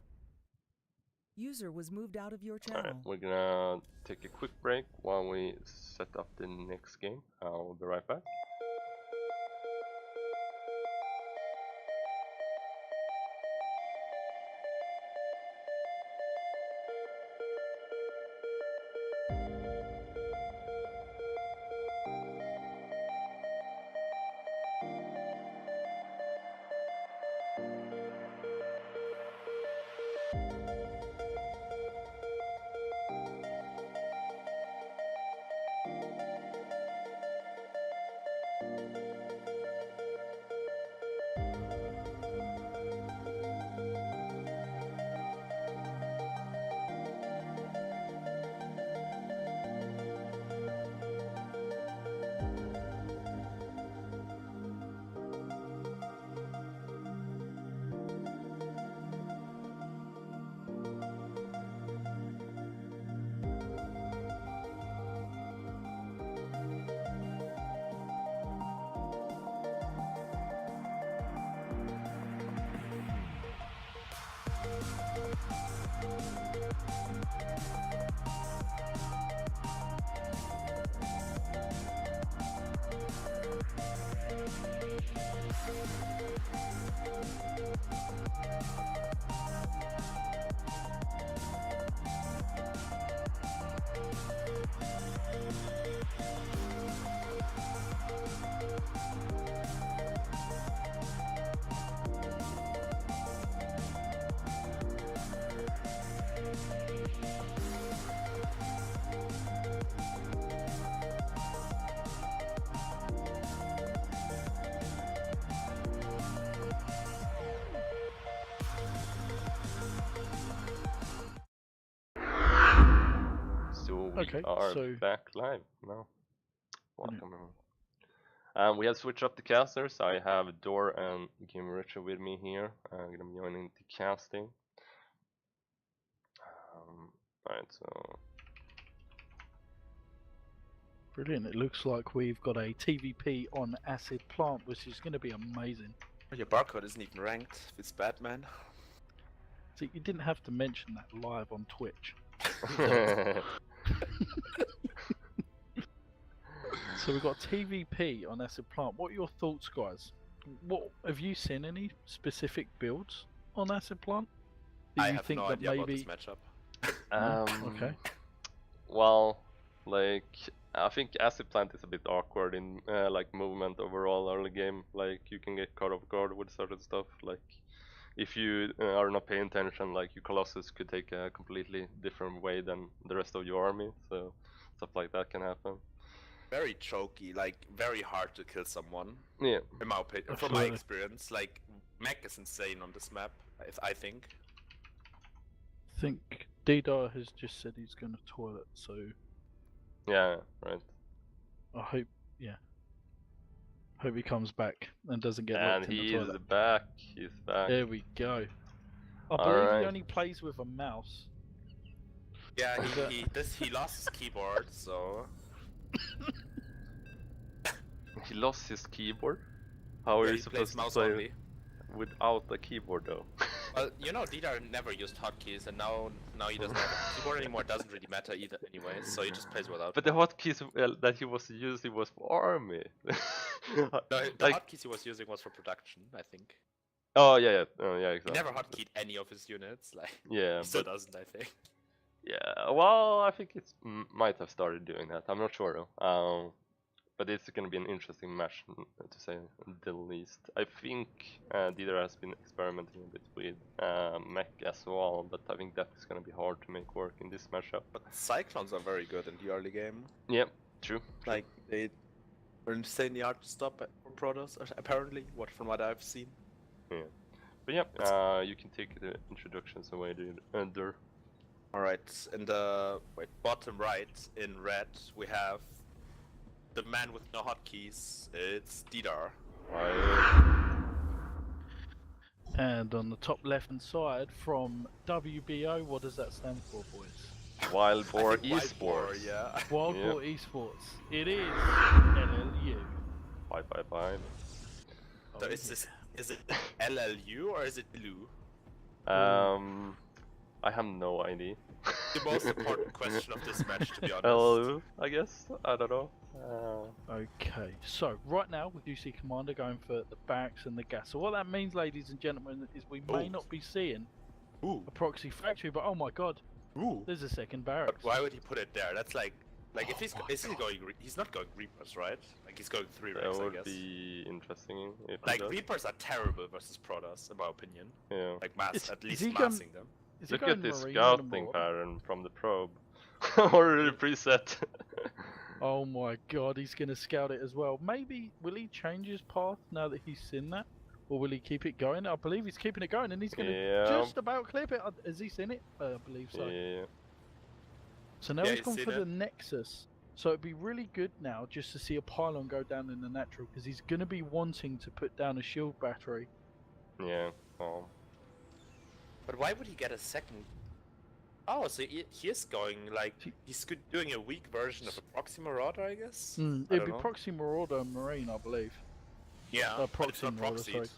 User was moved out of your channel. Alright, we're gonna take a quick break while we set up the next game. I'll be right back. We are so back live now. Welcome everyone. We have switched up the casters. I have Dor and Game Richard with me here. I'm gonna be joining the casting. Alright, so brilliant. It looks like we've got a TVP on Acid Plant, which is going to be amazing. Your barcode isn't even ranked. It's Batman. So you didn't have to mention that live on Twitch. So we've got TVP on Acid Plant. What are your thoughts, guys? What have you seen any specific builds on Acid Plant? Do I you have think no that idea about maybe... this matchup. Okay. Well, like I think Acid Plant is a bit awkward in like movement overall early game. Like you can get caught off guard with certain stuff. Like if you are not paying attention, like your Colossus could take a completely different way than the rest of your army. So stuff like that can happen. Very choky, like very hard to kill someone. Yeah. In my opinion, from my experience, like mech is insane on this map. I think. I think Didar has just said he's going to toilet, so Yeah, right. I hope, hope he comes back and doesn't get And locked in the he's toilet. back. He's back. There we go. I believe Alright. he only plays with a mouse. Yeah, he lost his keyboard, so. He lost his keyboard. How are Yeah, you he plays supposed to mouse play only. without a keyboard though? Well, you know, Didar never used hotkeys, and now he doesn't have a keyboard anymore. Doesn't really matter either, anyway. So he just plays without. But the hotkeys that he was using was for army. No, the like, hotkeys he was using was for production, I think. oh yeah, He exactly. never hotkeyed any of his units. Like, Yeah, he still but doesn't, I think. yeah. Well, I think it's might have started doing that. I'm not sure though. But it's going to be an interesting match, to say the least. I think Didar has been experimenting a bit with mech as well, but I think that's going to be hard to make work in this matchup. But Cyclones are very good in the early game. Yeah, true. Like, they were insanely hard to stop for Protoss, apparently, from what I've seen. Yeah. But yeah, you can take the introductions away, Dur. Alright, in the bottom right, in red, we have the man with no hotkeys. It's Didar. And on the top left-hand side, from WBO, what does that stand for, boys? Wild Boar I think Wild Boar, Esports. yeah. Wild Yeah. Boar Esports. It is LLU. Bye. So is it LLU or is it blue? I have no idea. The most important question of this match, to be honest. Hello, I guess. I don't know. Okay, so right now we do see Commander going for the barracks and the gas. So what that means, ladies and gentlemen, is we may not be seeing a proxy factory, but oh my god, there's a second But barracks. why would he put it there? That's like if he's not going Reapers, right? Like he's going 3 That ranks, I would guess. be interesting if he Like does. Reapers are terrible versus Protoss, in my opinion. Yeah. Like at Is least he going- massing them. Is he Look going at this Marine on the scouting board? pattern from the probe. Already preset. Oh my god, he's going to scout it as well. Maybe, will he change his path now that he's seen that? Or will he keep it going? I believe he's keeping it going and he's going to Yeah. just about clip it. Has he seen it? I believe so. Yeah. So now Yeah, he's he's gone seen for the it. Nexus. So it'd be really good now just to see a pylon go down in the natural because he's going to be wanting to put down a shield battery. Yeah. Oh. But why would he get a second? Oh, so he is going like he's doing a weak version of a Proxy Marauder, I guess. I It'd don't be know. Proxy Marauder and Marine, I believe. Yeah, but it's Proxy not Marauder, proxied. sorry.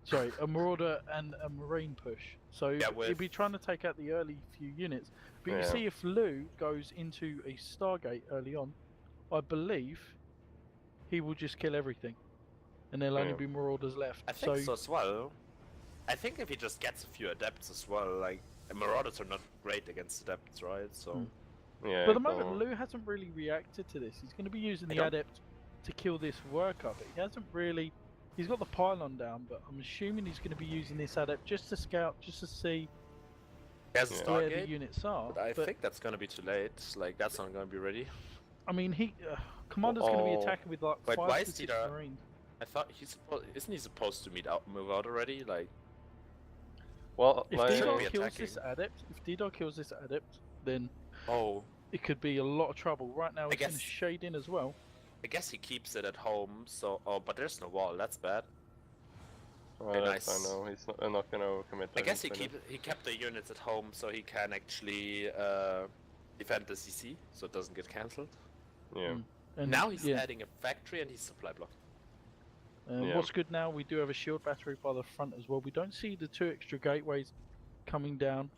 Sorry, a Marauder and a Marine push. So Yeah, he'd be trying to take out the early few units. But you Yeah. see, if Lou goes into a Stargate early on, I believe he will just kill everything. And there'll only Yeah. be Marauders left. I think so as well. I think if he just gets a few adepts as well, like Marauders are not great against adepts, right? So Yeah. But at the so- moment, Lou hasn't really reacted to this. He's going to be using I the don't- Adept to kill this worker, but he hasn't really... He's got the pylon down, but I'm assuming he's going to be using this Adept just to scout, just to see he has a Yeah. where the Stargate. units are. But I But, think that's gonna be too late. Like that's not gonna be ready. I mean, Commander's going to be Oh. attacking with like Wait, 5 why to is 6 Didar- Marines. I thought isn't he supposed to move out already? Like Well, If like, Didar be kills attacking. this Adept, then oh, it could be a lot of trouble. Right now, I he's going to guess- shade in as well. I guess he keeps it at home. So but there's no wall. That's bad. that's nice. I know he's not gonna commit. I guess he anything. kept the units at home so he can actually defend the CC so it doesn't get cancelled. Yeah. And Now he's yeah. adding a factory and he's supply block. Yeah. What's good now, we do have a shield battery by the front as well. We don't see the 2 extra gateways coming down.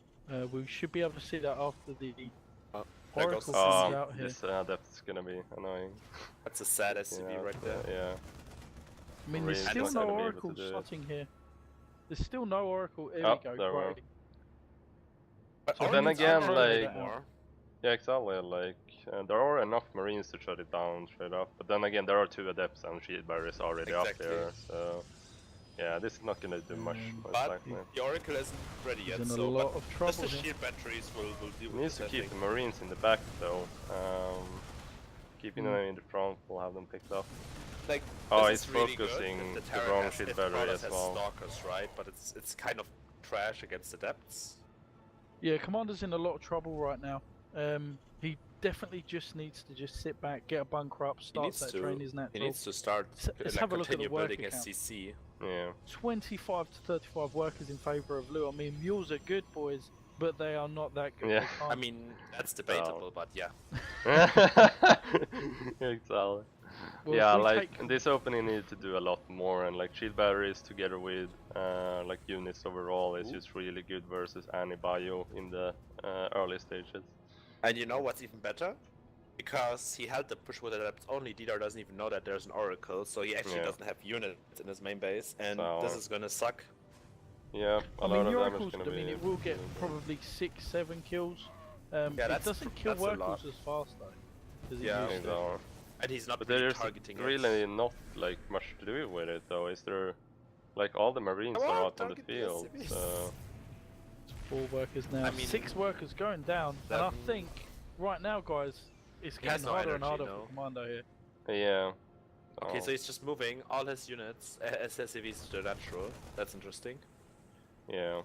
We should be able to see that after the There Oracle goes comes the out here. This that's gonna be annoying. That's a sad SCV Yeah, right there. Yeah. I mean, there's Really still not no gonna be able Oracle to do it. slotting here. There's still no Oracle. Here Oh, we go. there we are. Great. But So then Orion's again, not like- anymore. Yeah, exactly. Like there are enough Marines to shut it down straight up, but then again, there are 2 adepts and shield barriers already Exactly. up there. So yeah, this is not gonna do much. most But likely. the Oracle isn't ready yet, He's in a so lot but of just trouble the here. shield batteries will deal He with needs this, to I keep the think. Marines in the back though. Keeping them in the front will have them picked up. Like, Oh, this it's is really focusing good that the Terran wrong has- shield if battery Protoss as has well. Stalkers, right? But it's kind of trash against adepts. Yeah, Commander's in a lot of trouble right now. He definitely just needs to just sit back, get a bunker up, He start needs that to. train his He natural. needs to start Let's have a look at the continue worker building count. SCC. Yeah. 25 to 35 workers in favour of Lou. I mean, mules are good, boys, but they are not that good. Yeah. They I can't- mean, that's debatable, but yeah. Exactly. Well, yeah, if we like take- this opening needed to do a lot more, and like shield batteries together with like units overall is just really good versus any bio in the early stages. And you know what's even better? Because he held the push with adepts only, Didar doesn't even know that there's an oracle, so he actually Yeah. doesn't have units in his main base, and So- this is gonna suck. Yeah, I a mean, lot the of damage oracles. gonna I be. mean, it will get probably 6-7 kills. Yeah, it that's doesn't kill that's a lot. oracles as fast though. As it Yeah. used Things to. are. And he's not But really there's targeting really it. not like much to do with it though. Is there? Like all the marines Come are on, out on the target the field, SCVs. so 4 workers now. I mean- 6 workers going down, and I think right now, guys, it's He has getting no harder and energy, harder no? for Commando here. yeah. Okay, Oh. so he's just moving all his units as SCVs to the natural. That's interesting. Yeah.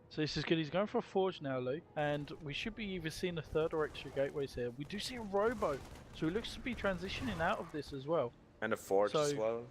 So this is good. He's going for a forge now, Lou, and we should be either seeing a 3rd or extra gateways here. We do see a robo, so he looks to be transitioning out of this as well. And a forge as So- well.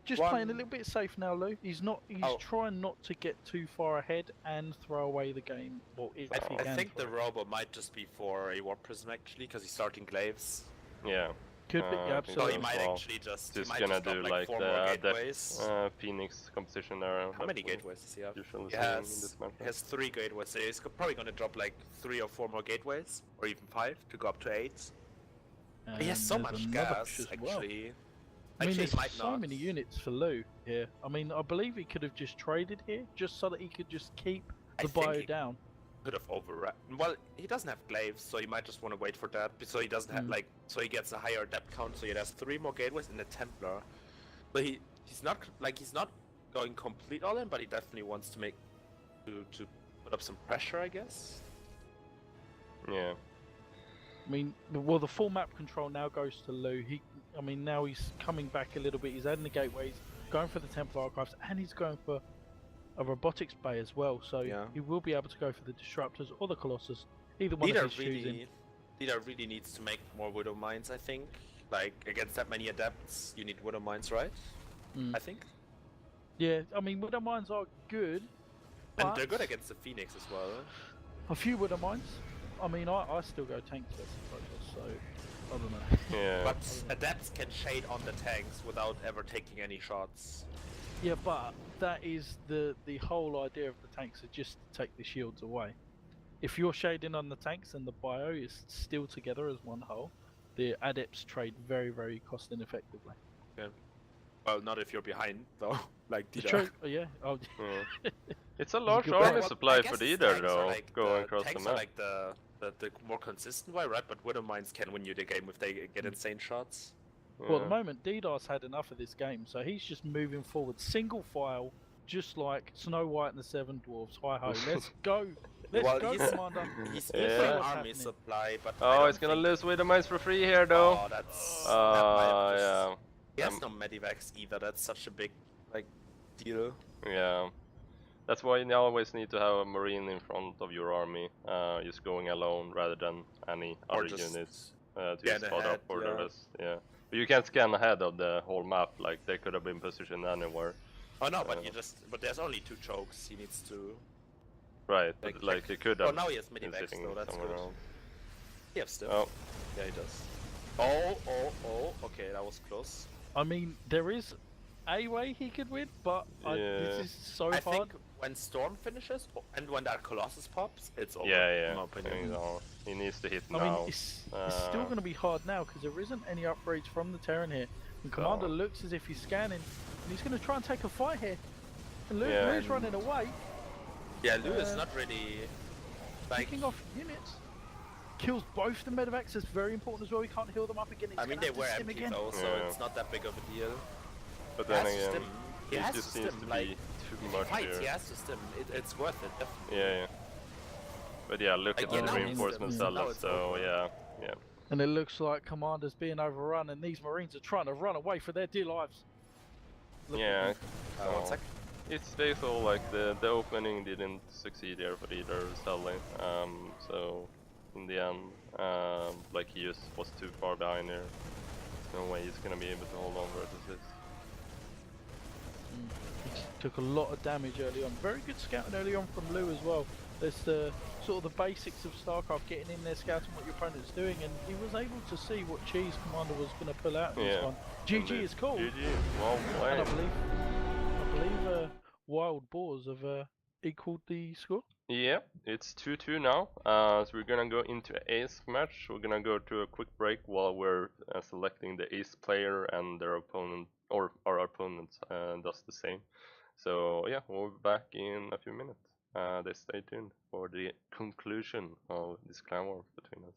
Just One- playing a little bit safe now, Lou. He's not. He's Oh. trying not to get too far ahead and throw away the game. Well, if he I can. think the throw it. robo might just be for a warp prism actually, because he's starting glaives. Yeah. Could be, I think yeah, So absolutely. he might well, actually just, Just he might gonna just do drop like 4 the more adept gateways. Phoenix composition there. How that many we gateways does he have? Usually He see in has, this map. he has 3 gateways, so he's probably gonna drop like 3 or 4 more gateways, or even 5 to go up to 8. He has And so there's much another gas, push as well. actually. I mean, Actually, there's he might so not. many units for Lou here. I mean, I believe he could have just traded here, just so that he could just keep I the think bio he down. could have overrun. Well, he doesn't have glaives, so he might just want to wait for that. So he doesn't have like, so he gets a higher depth count. So he has 3 more gateways and a Templar. But he's not going complete all in, but he definitely wants to make to put up some pressure, I guess. Yeah. I mean, well, the full map control now goes to Lou. I mean, now he's coming back a little bit. He's adding the gateways, going for the Templar Archives, and he's going for a robotics bay as well. So Yeah. he will be able to go for the Disruptors or the Colossus, either one of his choosing. Didar really needs to make more Widow Mines, I think. Like, against that many adepts, you need Widow Mines, right? I think. Yeah, I mean, Widow Mines are good, And but they're good against the Phoenix as well. a few Widow Mines. I mean, I still go tanks versus focus, so I don't know. Yeah. But adepts can shade on the tanks without ever taking any shots. Yeah, but that is the whole idea of the tanks, is just to take the shields away. If you're shading on the tanks and the bio is still together as one whole, the adepts trade very, very cost ineffectively. Well, not if you're behind, though. Like It's Didar. true. Yeah. Oh, Yeah. It's a large good army point. Well, supply I for guess Didar tanks are though, like going the across the tanks map. are like the more consistent way, right? But Widow Mines can win you the game if they get insane shots. Well, at Yeah. the moment, Didar's had enough of this game, so he's just moving forward, single file, just like Snow White and the Seven Dwarfs. Hi ho, let's go, let's Well, go, he's- Commander. He's Yeah. in Let's for see an what's army happening. supply, but I Oh, don't he's gonna think- lose Widow Mines for free here though. Oh, that's that might have just- Yeah. He has no medivacs either. That's such a big like deal. Yeah. That's why you always need to have a marine in front of your army, just going alone rather than any Or other just units to scan spot ahead, up for the yeah. rest. Yeah. But you can't scan ahead of the whole map, like they could have been positioned anywhere. Oh no, but but there's only 2 chokes. He needs to. Right, Like, but like check. they could Oh, have now he has been medivacs sitting though. That's somewhere good. else. He has still. Oh, Yeah, he does. Oh. Okay, that was close. I mean, there is a way he could win, but Yeah. this is so I hard. think when Storm finishes and when that Colossus pops, it's over. yeah. In my I opinion. think so. He needs to hit I now. mean, it's still going to be hard now because there isn't any upgrades from the Terran here. And Commander God. looks as if he's scanning, and he's going to try and take a fight here. And Yeah. Lou's running away, Yeah, Lou is not really like. picking off units. Kills both the medevacs. That's very important as well. He can't heal them up again. He's I mean, gonna they have to were stim empty again. though, so Yeah. it's not that big of a deal. But He then has to again, stim. He it has just to seems stim, to like, be too If much he fights, he here. has to stim. It's worth it, definitely. Yeah. But yeah, look Like, at yeah, the now he's reinforcements still- now Dallas, it's so over. yeah. And it looks like Commander's being overrun, and these Marines are trying to run away for their dear lives. Look at Yeah. them. One So sec. it's basically like the opening didn't succeed here for either sadly. So in the end, like he just was too far behind here. No way he's gonna be able to hold on versus this. He Took a lot of damage early on. Very good scouting early on from Lou as well. There's the sort of the basics of Starcraft, getting in there, scouting what your opponent's doing, and he was able to see what cheese Commander was going to pull out in this one. GG is called. GG, well played. And I believe Wild Boars have equaled the score. Yeah, it's 2-2 now. So we're gonna go into an ace match. We're gonna go to a quick break while we're selecting the ace player and their opponent, or our opponent does the same. So yeah, we'll be back in a few minutes. Stay tuned for the conclusion of this clan war between us.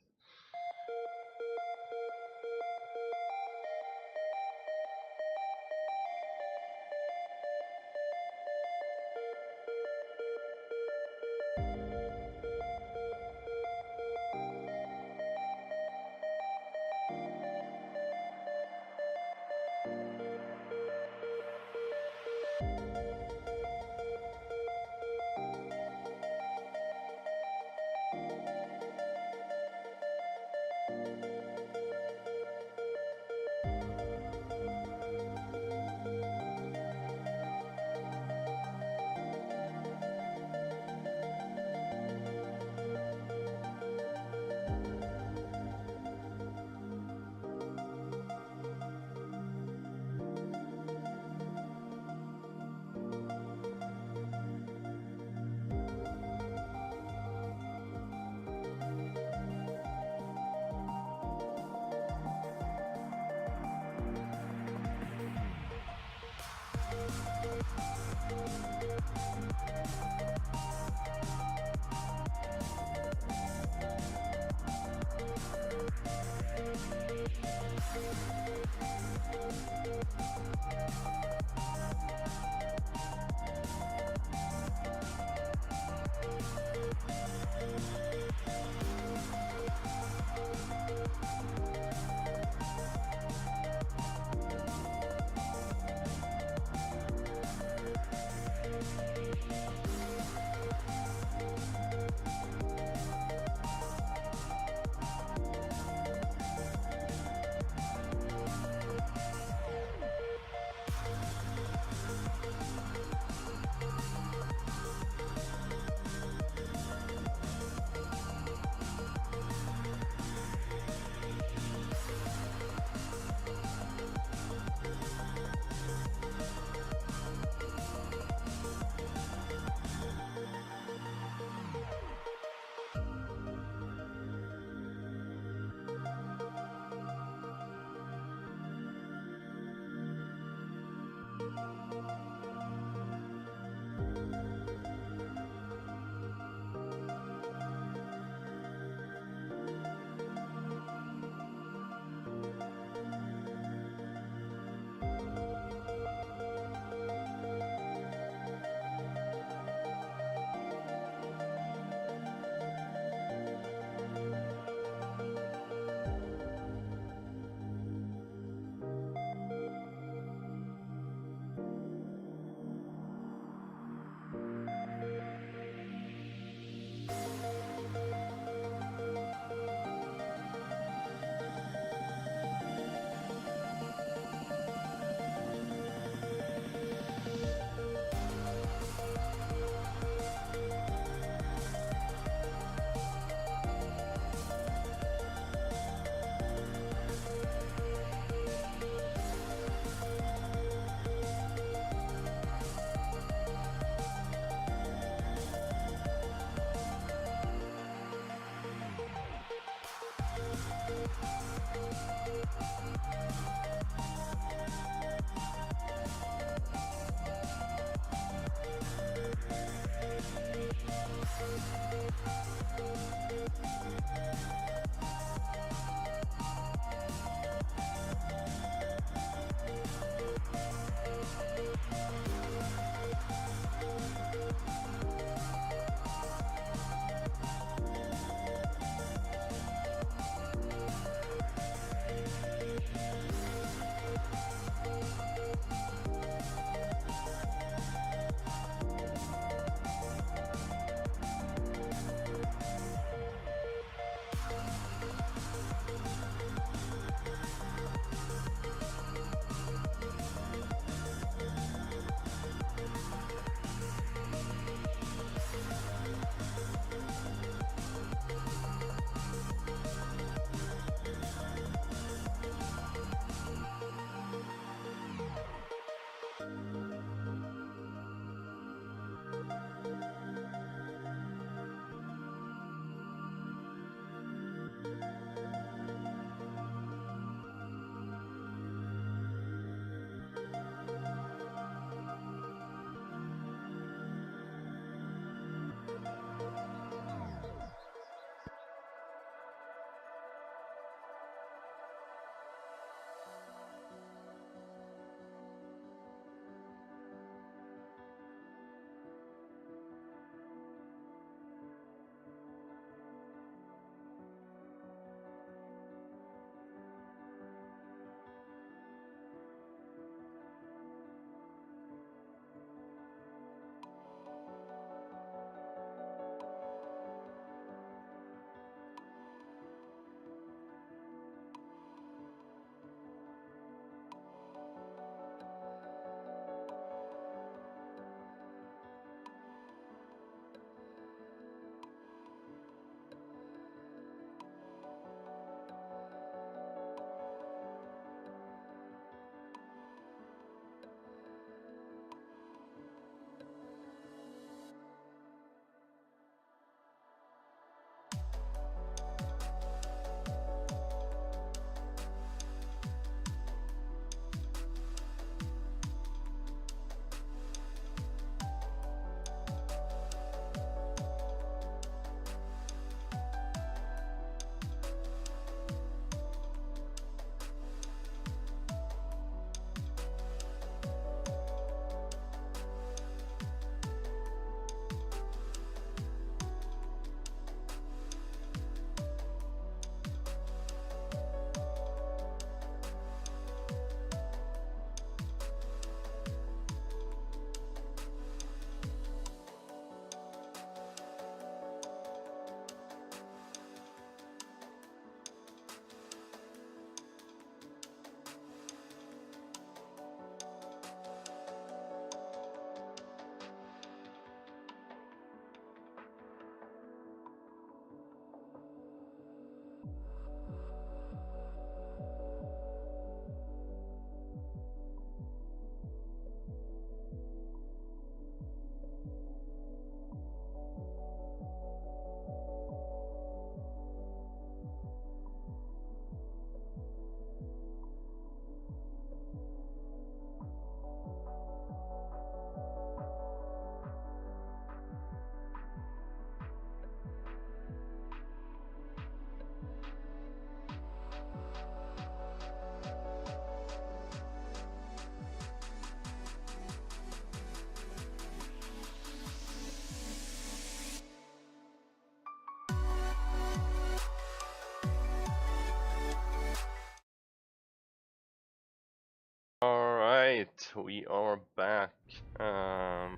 we are back. We're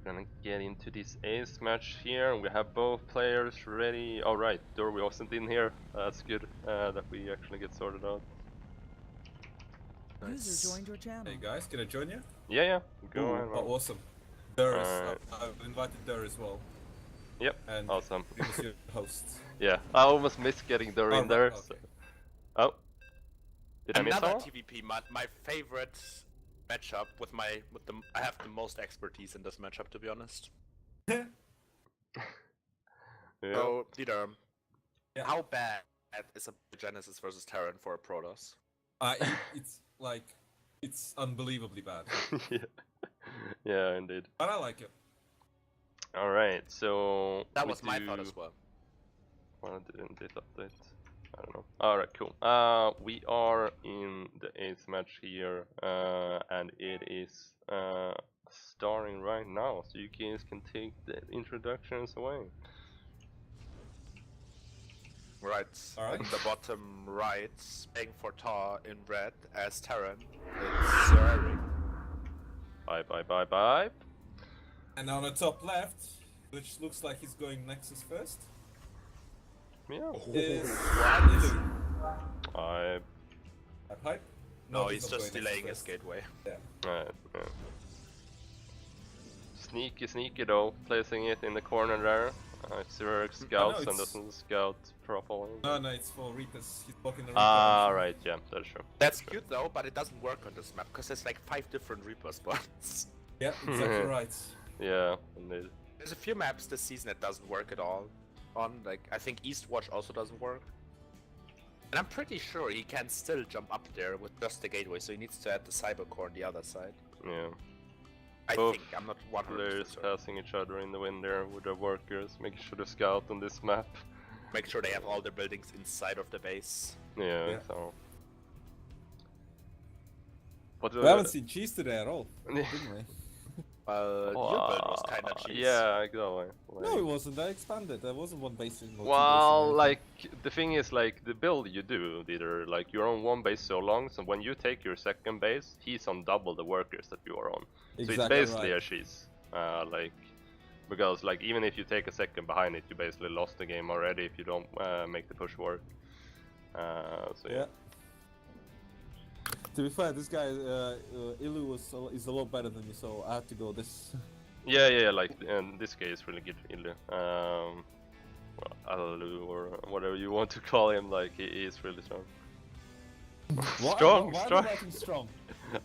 gonna get into this ace match here. We have both players ready. All right, Dorby wasn't in here. That's good that we actually get sorted out. User joined your channel. Hey guys, can I join you? Yeah, go ahead. Oh, awesome. Dur is, Alright. I've invited Dur as well. Yep, And awesome. he was your host. Yeah, I almost missed getting Dur in there. Okay. So. Oh, did I miss Another someone? TVP mod, my favorite matchup I have the most expertise in this matchup, to be honest. Yeah. So, Didar, Yeah. how bad is a Genesis versus Terran for a Protoss? It's like, it's unbelievably bad. Yeah. Yeah, indeed. But I like it. All right, so That we was my thought as well. Well, didn't it update? I don't know. All right, cool. We are in the 8th match here, and it is starting right now. So you guys can take the introductions away. Right. Alright. In the bottom right, playing for Tar in red as Terran, it's SirErik. Bye. And on the top left, which looks like he's going Nexus first, Yeah. is What? Ilu. I. At hype? No, he's not just going delaying Nexus his first. gateway. Yeah. Sneaky though, placing it in the corner there. SirErik scouts and it's- doesn't scout properly. No, it's for Reapers. He's blocking the Reaper. Ah, right, yeah, that's true. That's cute though, but it doesn't work on this map because there's like 5 different Reaper spots. Yeah, exactly right. Yeah, indeed. There's a few maps this season that doesn't work at all. Like I think Eastwatch also doesn't work. And I'm pretty sure he can still jump up there with just the gateway, so he needs to add the cyber core on the other side. Yeah. I Both think, I'm not 100% Players sure. passing each other in the wind there with their workers, making sure to scout on this map. Make sure they have all the buildings inside of the base. Yeah, Yeah. so. But We haven't seen cheese today at all, didn't we? Your build was kinda cheese. Yeah, exactly. No, it wasn't. I expanded. There wasn't one base in. Well, like, the thing is, like, the build you do, Didar, like, you're on one base so long, so when you take your second base, he's on double the workers that you are on. So it's basically a cheese. Like, because, like, even if you take a second behind it, you basically lost the game already if you don't make the push work. So yeah. To be fair, this guy Ilu is a lot better than me, so I had to go this. Yeah, like, and this guy is really good, Ilu. Well, Alu, or whatever you want to call him, like, he is really strong. Strong. Why am I writing strong?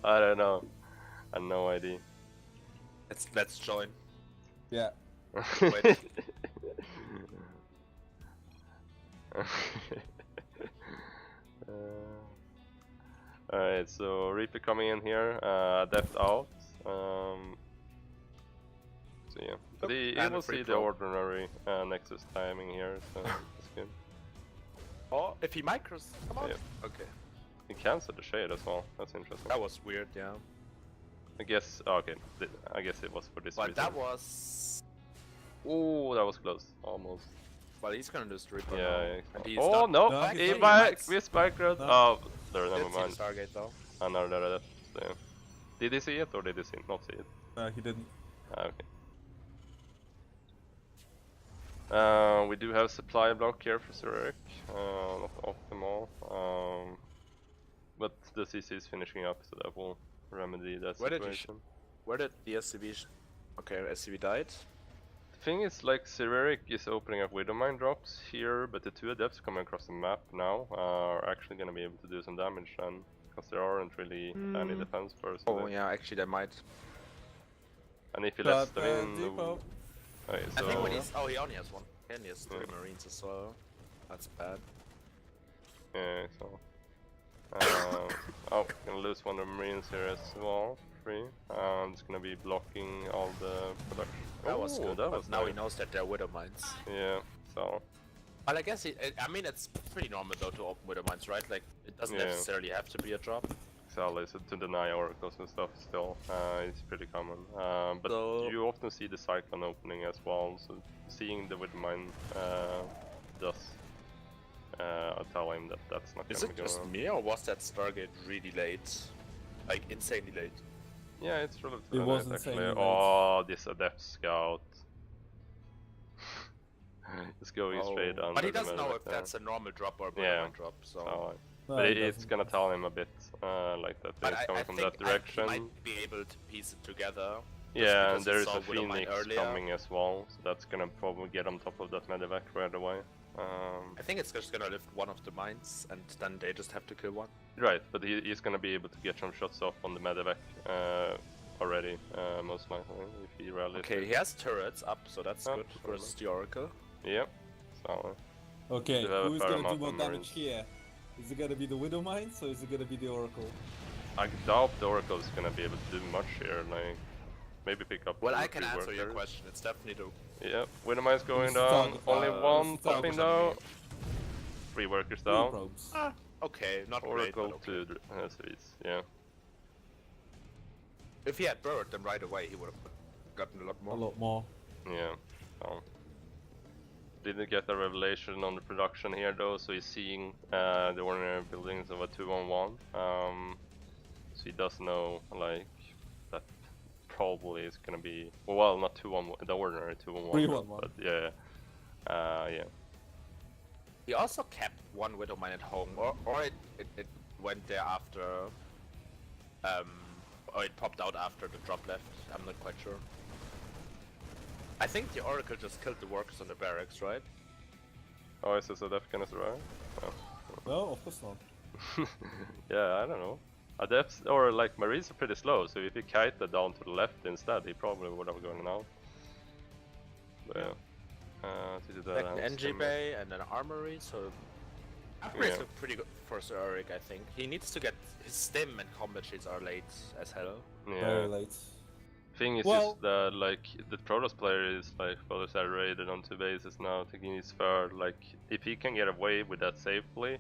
I don't know. I have no idea. Let's join. Yeah. Wait. Alright, so Reaper coming in here, depth out. So yeah, but he And a will free see the throw. ordinary Nexus timing here, so that's good. Oh, if he micros, come on. Yeah. Okay. He cancelled the shade as well, that's interesting. That was weird, yeah. I guess, oh, okay, I guess it was for this But reason. that was... Oh, that was close, almost. Well, he's gonna lose the Reaper Yeah, now. yeah. And he's Oh not no, No, back he he in might the miss background. No. Oh, there, never Didn't see mind. the Stargate though. Another that. So. Did he see it or did he not see it? He didn't. Ah, okay. We do have supply block here for SirErik, not optimal. But the CC is finishing up, so that will remedy that Where did he situation. Where did the SCV... Okay, SCV died. The thing is, like, SirErik is opening up Widowmine drops here, but the 2 adepts coming across the map now are actually gonna be able to do some damage then, because there aren't really any defense first. Oh yeah, actually they might. And if he lets But, them in... Depot. Okay, I think so... when he's... Oh, he only has one. He only has 3 Yeah. Marines as well. That's bad. Yeah, so... oh, gonna lose one of the Marines here as well. Free. It's gonna be blocking all the production. That was good, That but was now he nice. knows that they're Widow Mines. Yeah, so... Well, I guess I mean, it's pretty normal though to open Widow Mines, right? Like, it doesn't Yeah. necessarily have to be a drop. Exactly, so to deny oracles and stuff still, it's pretty common. But So- you often see the Cyclone opening as well, so seeing the Widowmine does tell him that that's not Is gonna it be just going on. me, or was that Stargate really late? Like, insanely late? Yeah, it's It relatively was nice insanely actually. late. Oh, this Adept Scout. It's going straight under But he the doesn't know medevac if there. that's a normal drop or a Yeah. borderline drop, so... So, No, but he it's doesn't. gonna tell him a bit like that But it's coming I from think that direction. he might be able to piece it together. Yeah, because and he there is saw a Widowmine Phoenix earlier. coming as well, so that's gonna probably get on top of that medevac right away. I think it's just gonna lift one of the mines, and then they just have to kill one. Right, but he's gonna be able to get some shots off on the medevac already, most likely, if he rallies. Okay, he has turrets up, so that's Oh, good fair versus the Oracle. Yep. So Okay, You have a who's fair gonna do amount more of damage Marines. here? Is it gonna be the Widow Mines or is it gonna be the Oracle? I doubt the Oracle is gonna be able to do much here. Like maybe pick up. Well, two or I can three answer your workers. question. It's definitely the... Yeah, Widowmine's going Who's the down. target? Only one who's the target popping on down. me? 3 workers Three down. probes. Okay, not great, Oracle but okay. to Swedes. Yeah. If he had burrowed them right away, he would have gotten a lot A more. lot more. Yeah. So. Didn't get a revelation on the production here though, so he's seeing the ordinary buildings of a 2-on-1. So he does know like that probably is gonna be well not 2-on-1, the ordinary 2-on-1. 3-on-1. But yeah. Yeah. He also kept one Widow Mine at home, or it went there after... or it popped out after the drop left, I'm not quite sure. I think the Oracle just killed the workers on the barracks, right? Oh, is this a death kind of survive? Oh. No, of course not. Yeah, I don't know. Adepts or like Marines are pretty slow, so if he kited down to the left instead, he probably would have gone out. But yeah. To do Like that, an NG bay and an armory, so... Upgrades Yeah. look pretty good for SirErik, I think. He needs to get... His stim and combat sheets are late as hell. Very Yeah. late. Thing is Well- just that like the Protoss player is like further saturated on 2 bases now, taking his third. Like if he can get away with that safely,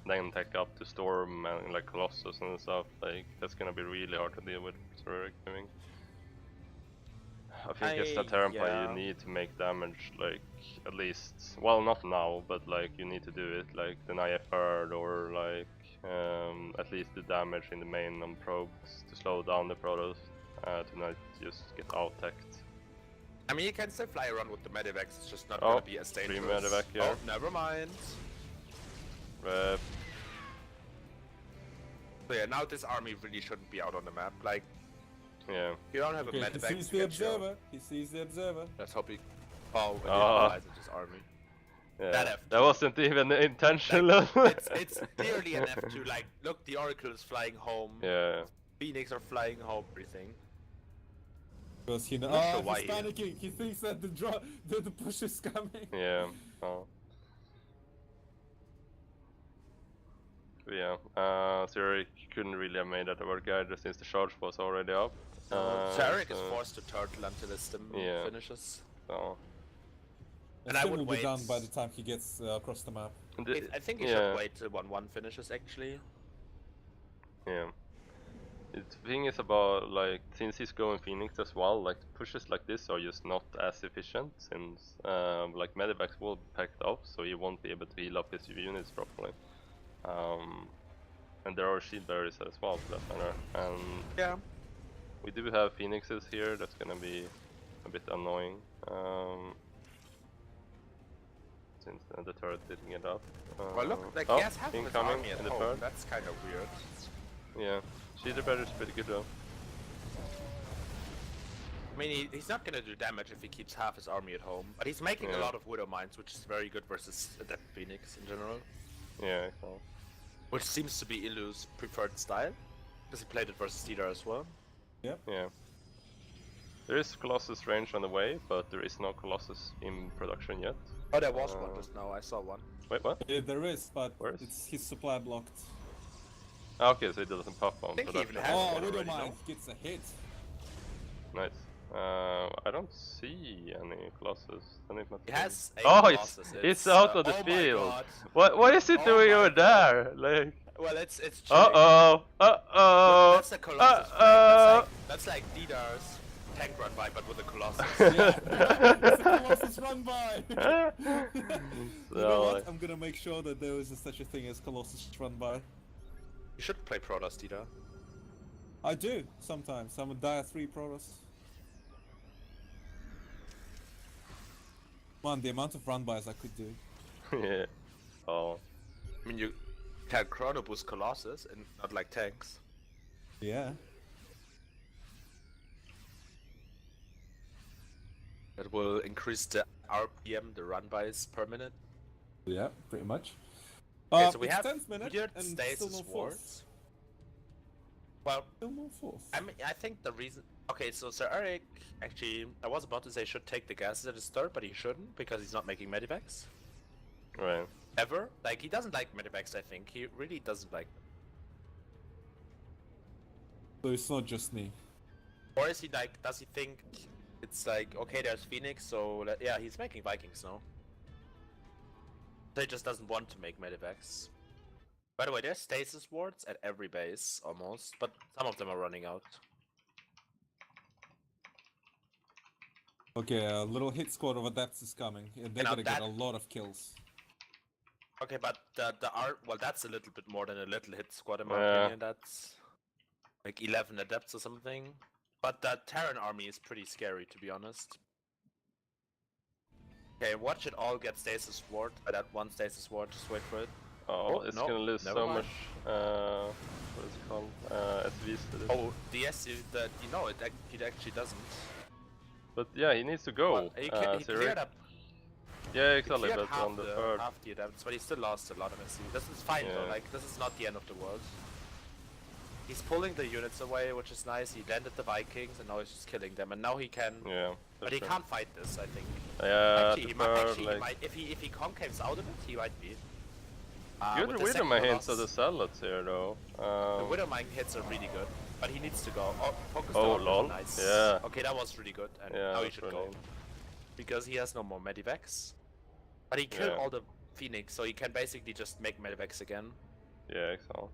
then take up to Storm and like Colossus and stuff, like that's gonna be really hard to deal with SirErik doing. I think as a Terran player you need to make damage like at least, well not now, but like you need to do it like deny a third or like at least do damage in the main on probes to slow down the Protoss. To not just get out-teched. I mean, you can still fly around with the medevacs, it's just not Oh, gonna be as 3 dangerous. medevac here. Oh, never mind. Rep. So yeah, now this army really shouldn't be out on the map. Like, Yeah. you don't have a Okay, he medevac sees to the get you. observer. He sees the observer. Let's hope he... Oh, and Ah. realizes his army. Yeah. That That wasn't even intentional. It's clearly an F2, like, look, the Oracle is flying home, Yeah. Phoenix are flying home, everything. Because he knows. Not Oh, sure why he's he- panicking. He thinks that the push is coming. Yeah. Oh. Yeah. SirErik couldn't really have made that work either since the charge was already up. SirErik is so- forced to turtle until his stim Yeah. finishes. So. And The I stim would will wait. be done by the time he gets across the map. I think he yeah. should wait till 1-1 finishes, actually. Yeah. The thing is about like since he's going Phoenix as well, like pushes like this are just not as efficient since like medevacs will be packed up, so he won't be able to heal up his units properly. And there are shield barriers as well for that matter. And Yeah. we do have Phoenixes here, that's gonna be a bit annoying. Since the turret didn't get up. Well, look, like, oh, he has half of his incoming army at in the home. third. That's kind of weird. Yeah, shield barrier is pretty good though. I mean, he's not gonna do damage if he keeps half his army at home, but he's making a Yeah. lot of Widow Mines, which is very good versus Adept Phoenix in general. Yeah, so. Which seems to be Ilu's preferred style, because he played it versus Didar as well. Yeah. There is Colossus range on the way, but there is no Colossus in production yet. Oh, there was one just now, I saw one. Wait, what? Yeah, there is, but Where is- it's his supply blocked. Ah, okay, so it doesn't pop on I think he even production. has Oh, one Widow already, Mine no? gets a hit. Nice. I don't see any Colossus. He has a Oh, Colossus, it's out of the oh my field. God. What is it Oh doing my over God. there? Like, Well, it's chilling. uh-oh. That's a Colossus. Uh-oh. That's like Didar's tank run by, but with a Colossus. It's a Colossus run by! You know So, what? like, I'm gonna make sure that there is such a thing as Colossus run by. You should play Protoss, Didar. I do sometimes. I'm a Dire 3 Protoss. Man, the amount of run-bys I could do. Yeah. Oh. I mean, you can chrono boost Colossus and not like tanks. Yeah. That will increase the RPM, the run bys per minute. Yeah, pretty much. Okay, so we it's have 10th minute weird and stasis still no wards. fourth. Well, Still no fourth. I mean, I think the reason. Okay, so SirErik actually, I was about to say should take the gases at the start, but he shouldn't because he's not making medivacs Right. ever. Like he doesn't like medivacs. I think he really doesn't like. So it's not just me. Or is he like? Does he think it's like okay? There's Phoenix, so yeah, he's making Vikings now. So he just doesn't want to make medivacs. By the way, there's stasis wards at every base almost, but some of them are running out. Okay, a little hit squad of adepts is coming. They're now gonna get that- a lot of kills. Okay, but the art, well, that's a little bit more than a little hit squad in my Yeah. opinion. That's like 11 adepts or something. But the Terran army is pretty scary, to be honest. Okay, watch it all get stasis ward. That one stasis ward, just wait for it. Oh, Oh, it's no, gonna lose never so mind. much. What is it called? SVs to this. Oh, the SU, you know, it actually doesn't. But yeah, he needs to go. Well, he SirErik. cleared up. Yeah, He exactly. cleared But on the third. half the adepts, but he still lost a lot of SU. This is fine though. Yeah. Like this is not the end of the world. He's pulling the units away, which is nice. He landed the Vikings, and now he's just killing them. And now he can. Yeah. But he can't fight this, I think. Yeah. Actually, he might. If he concaves out of it, he might be. Good with the with second my hints Colossus, of the salads here, though. The Widowmine hits are really good, but he needs to go. Oh, focus Oh, the lol. Nice. Yeah. Okay, that was really good, and Yeah, now he that's should go brilliant. because he has no more medivacs. But he killed Yeah. all the Phoenix, so he can basically just make medivacs again. Yeah, exactly.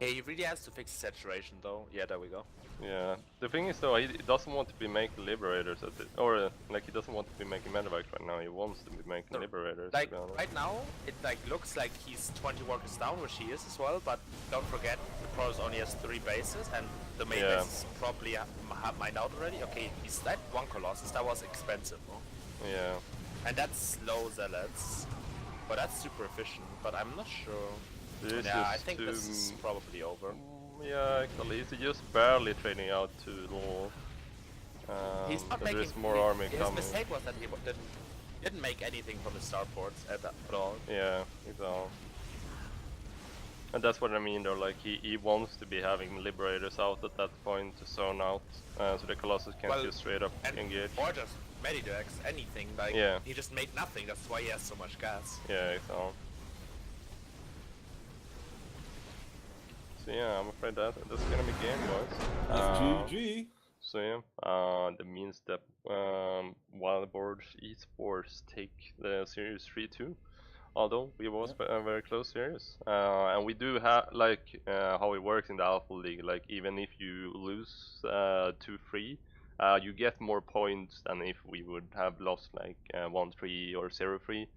Yeah, he really has to fix the saturation, though. Yeah, there we go. Yeah. The thing is, though, he doesn't want to be making liberators at it, or like he doesn't want to be making medivacs right now. He wants to be making No, liberators. Like to be honest. right now, it like looks like he's 20 workers down, which he is as well. But don't forget, the Pros only has 3 bases, and the main Yeah. base is probably have mined out already. Okay, he's that one Colossus. That was expensive, no? Yeah. And that's low zealots, but that's super efficient. But I'm not sure. This Yeah, I is think this is probably over. Yeah, actually, he's just barely trading out to law. He's not but making. there's more army his coming. mistake was that he didn't make anything from his starports at all. Yeah, exactly. And that's what I mean, though. Like he wants to be having liberators out at that point to zone out, so the Colossus can't Well, just straight up And engage. or just medivacs, anything. Like Yeah. he just made nothing. That's why he has so much gas. Yeah, exactly. So yeah, I'm afraid that's gonna be game, boys. That's GG. So yeah, that means that Wild Boars Esports take the series 3-2. Although we was a very close series, and we do have like how it works in the Alpha League. Like even if you lose 2-3, you get more points than if we would have lost like 1-3 or 0-3.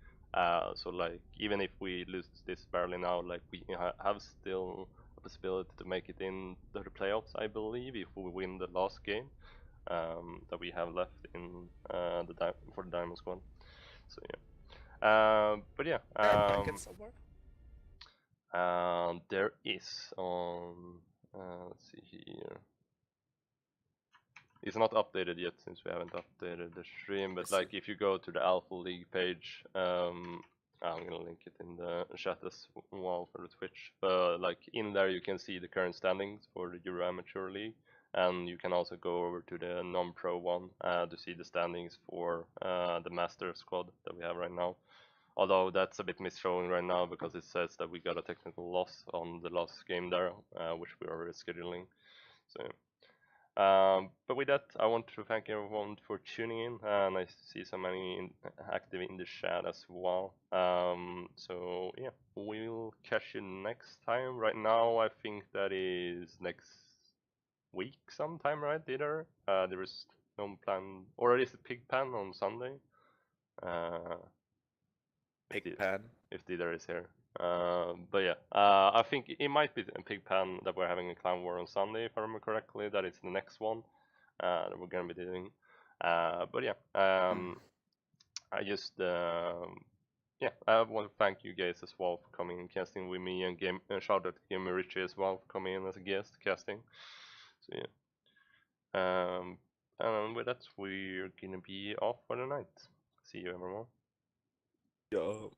So like even if we lose this barely now, like we have still a possibility to make it in the playoffs, I believe, if we win the last game that we have left in for the Diamond Squad. So yeah. But yeah, Brackets somewhere? there is on. Let's see here. It's not updated yet since we haven't updated the stream. But like, if you go to the Alpha League page, I'm gonna link it in the chat as well for the Twitch. But like in there, you can see the current standings for the Euro Amateur League, and you can also go over to the non-pro one to see the standings for the Master Squad that we have right now. Although that's a bit misshowing right now because it says that we got a technical loss on the last game there, which we are rescheduling. So, but with that, I want to thank everyone for tuning in. Nice to see so many active in the chat as well. So yeah, we'll catch you next time. Right now, I think that is next week sometime, right, Didar? There is no plan, or is it Pig Pan on Sunday? Pig pan. If Didar is here. But yeah, I think it might be a Pigpen that we're having a Clan War on Sunday, if I remember correctly. That is the next one that we're gonna be doing. But yeah, I just yeah, I want to thank you guys as well for coming and casting with me, and shout out to Game Richie as well for coming in as a guest casting. So yeah, and with that, we're gonna be off for the night. See you everyone. Yo.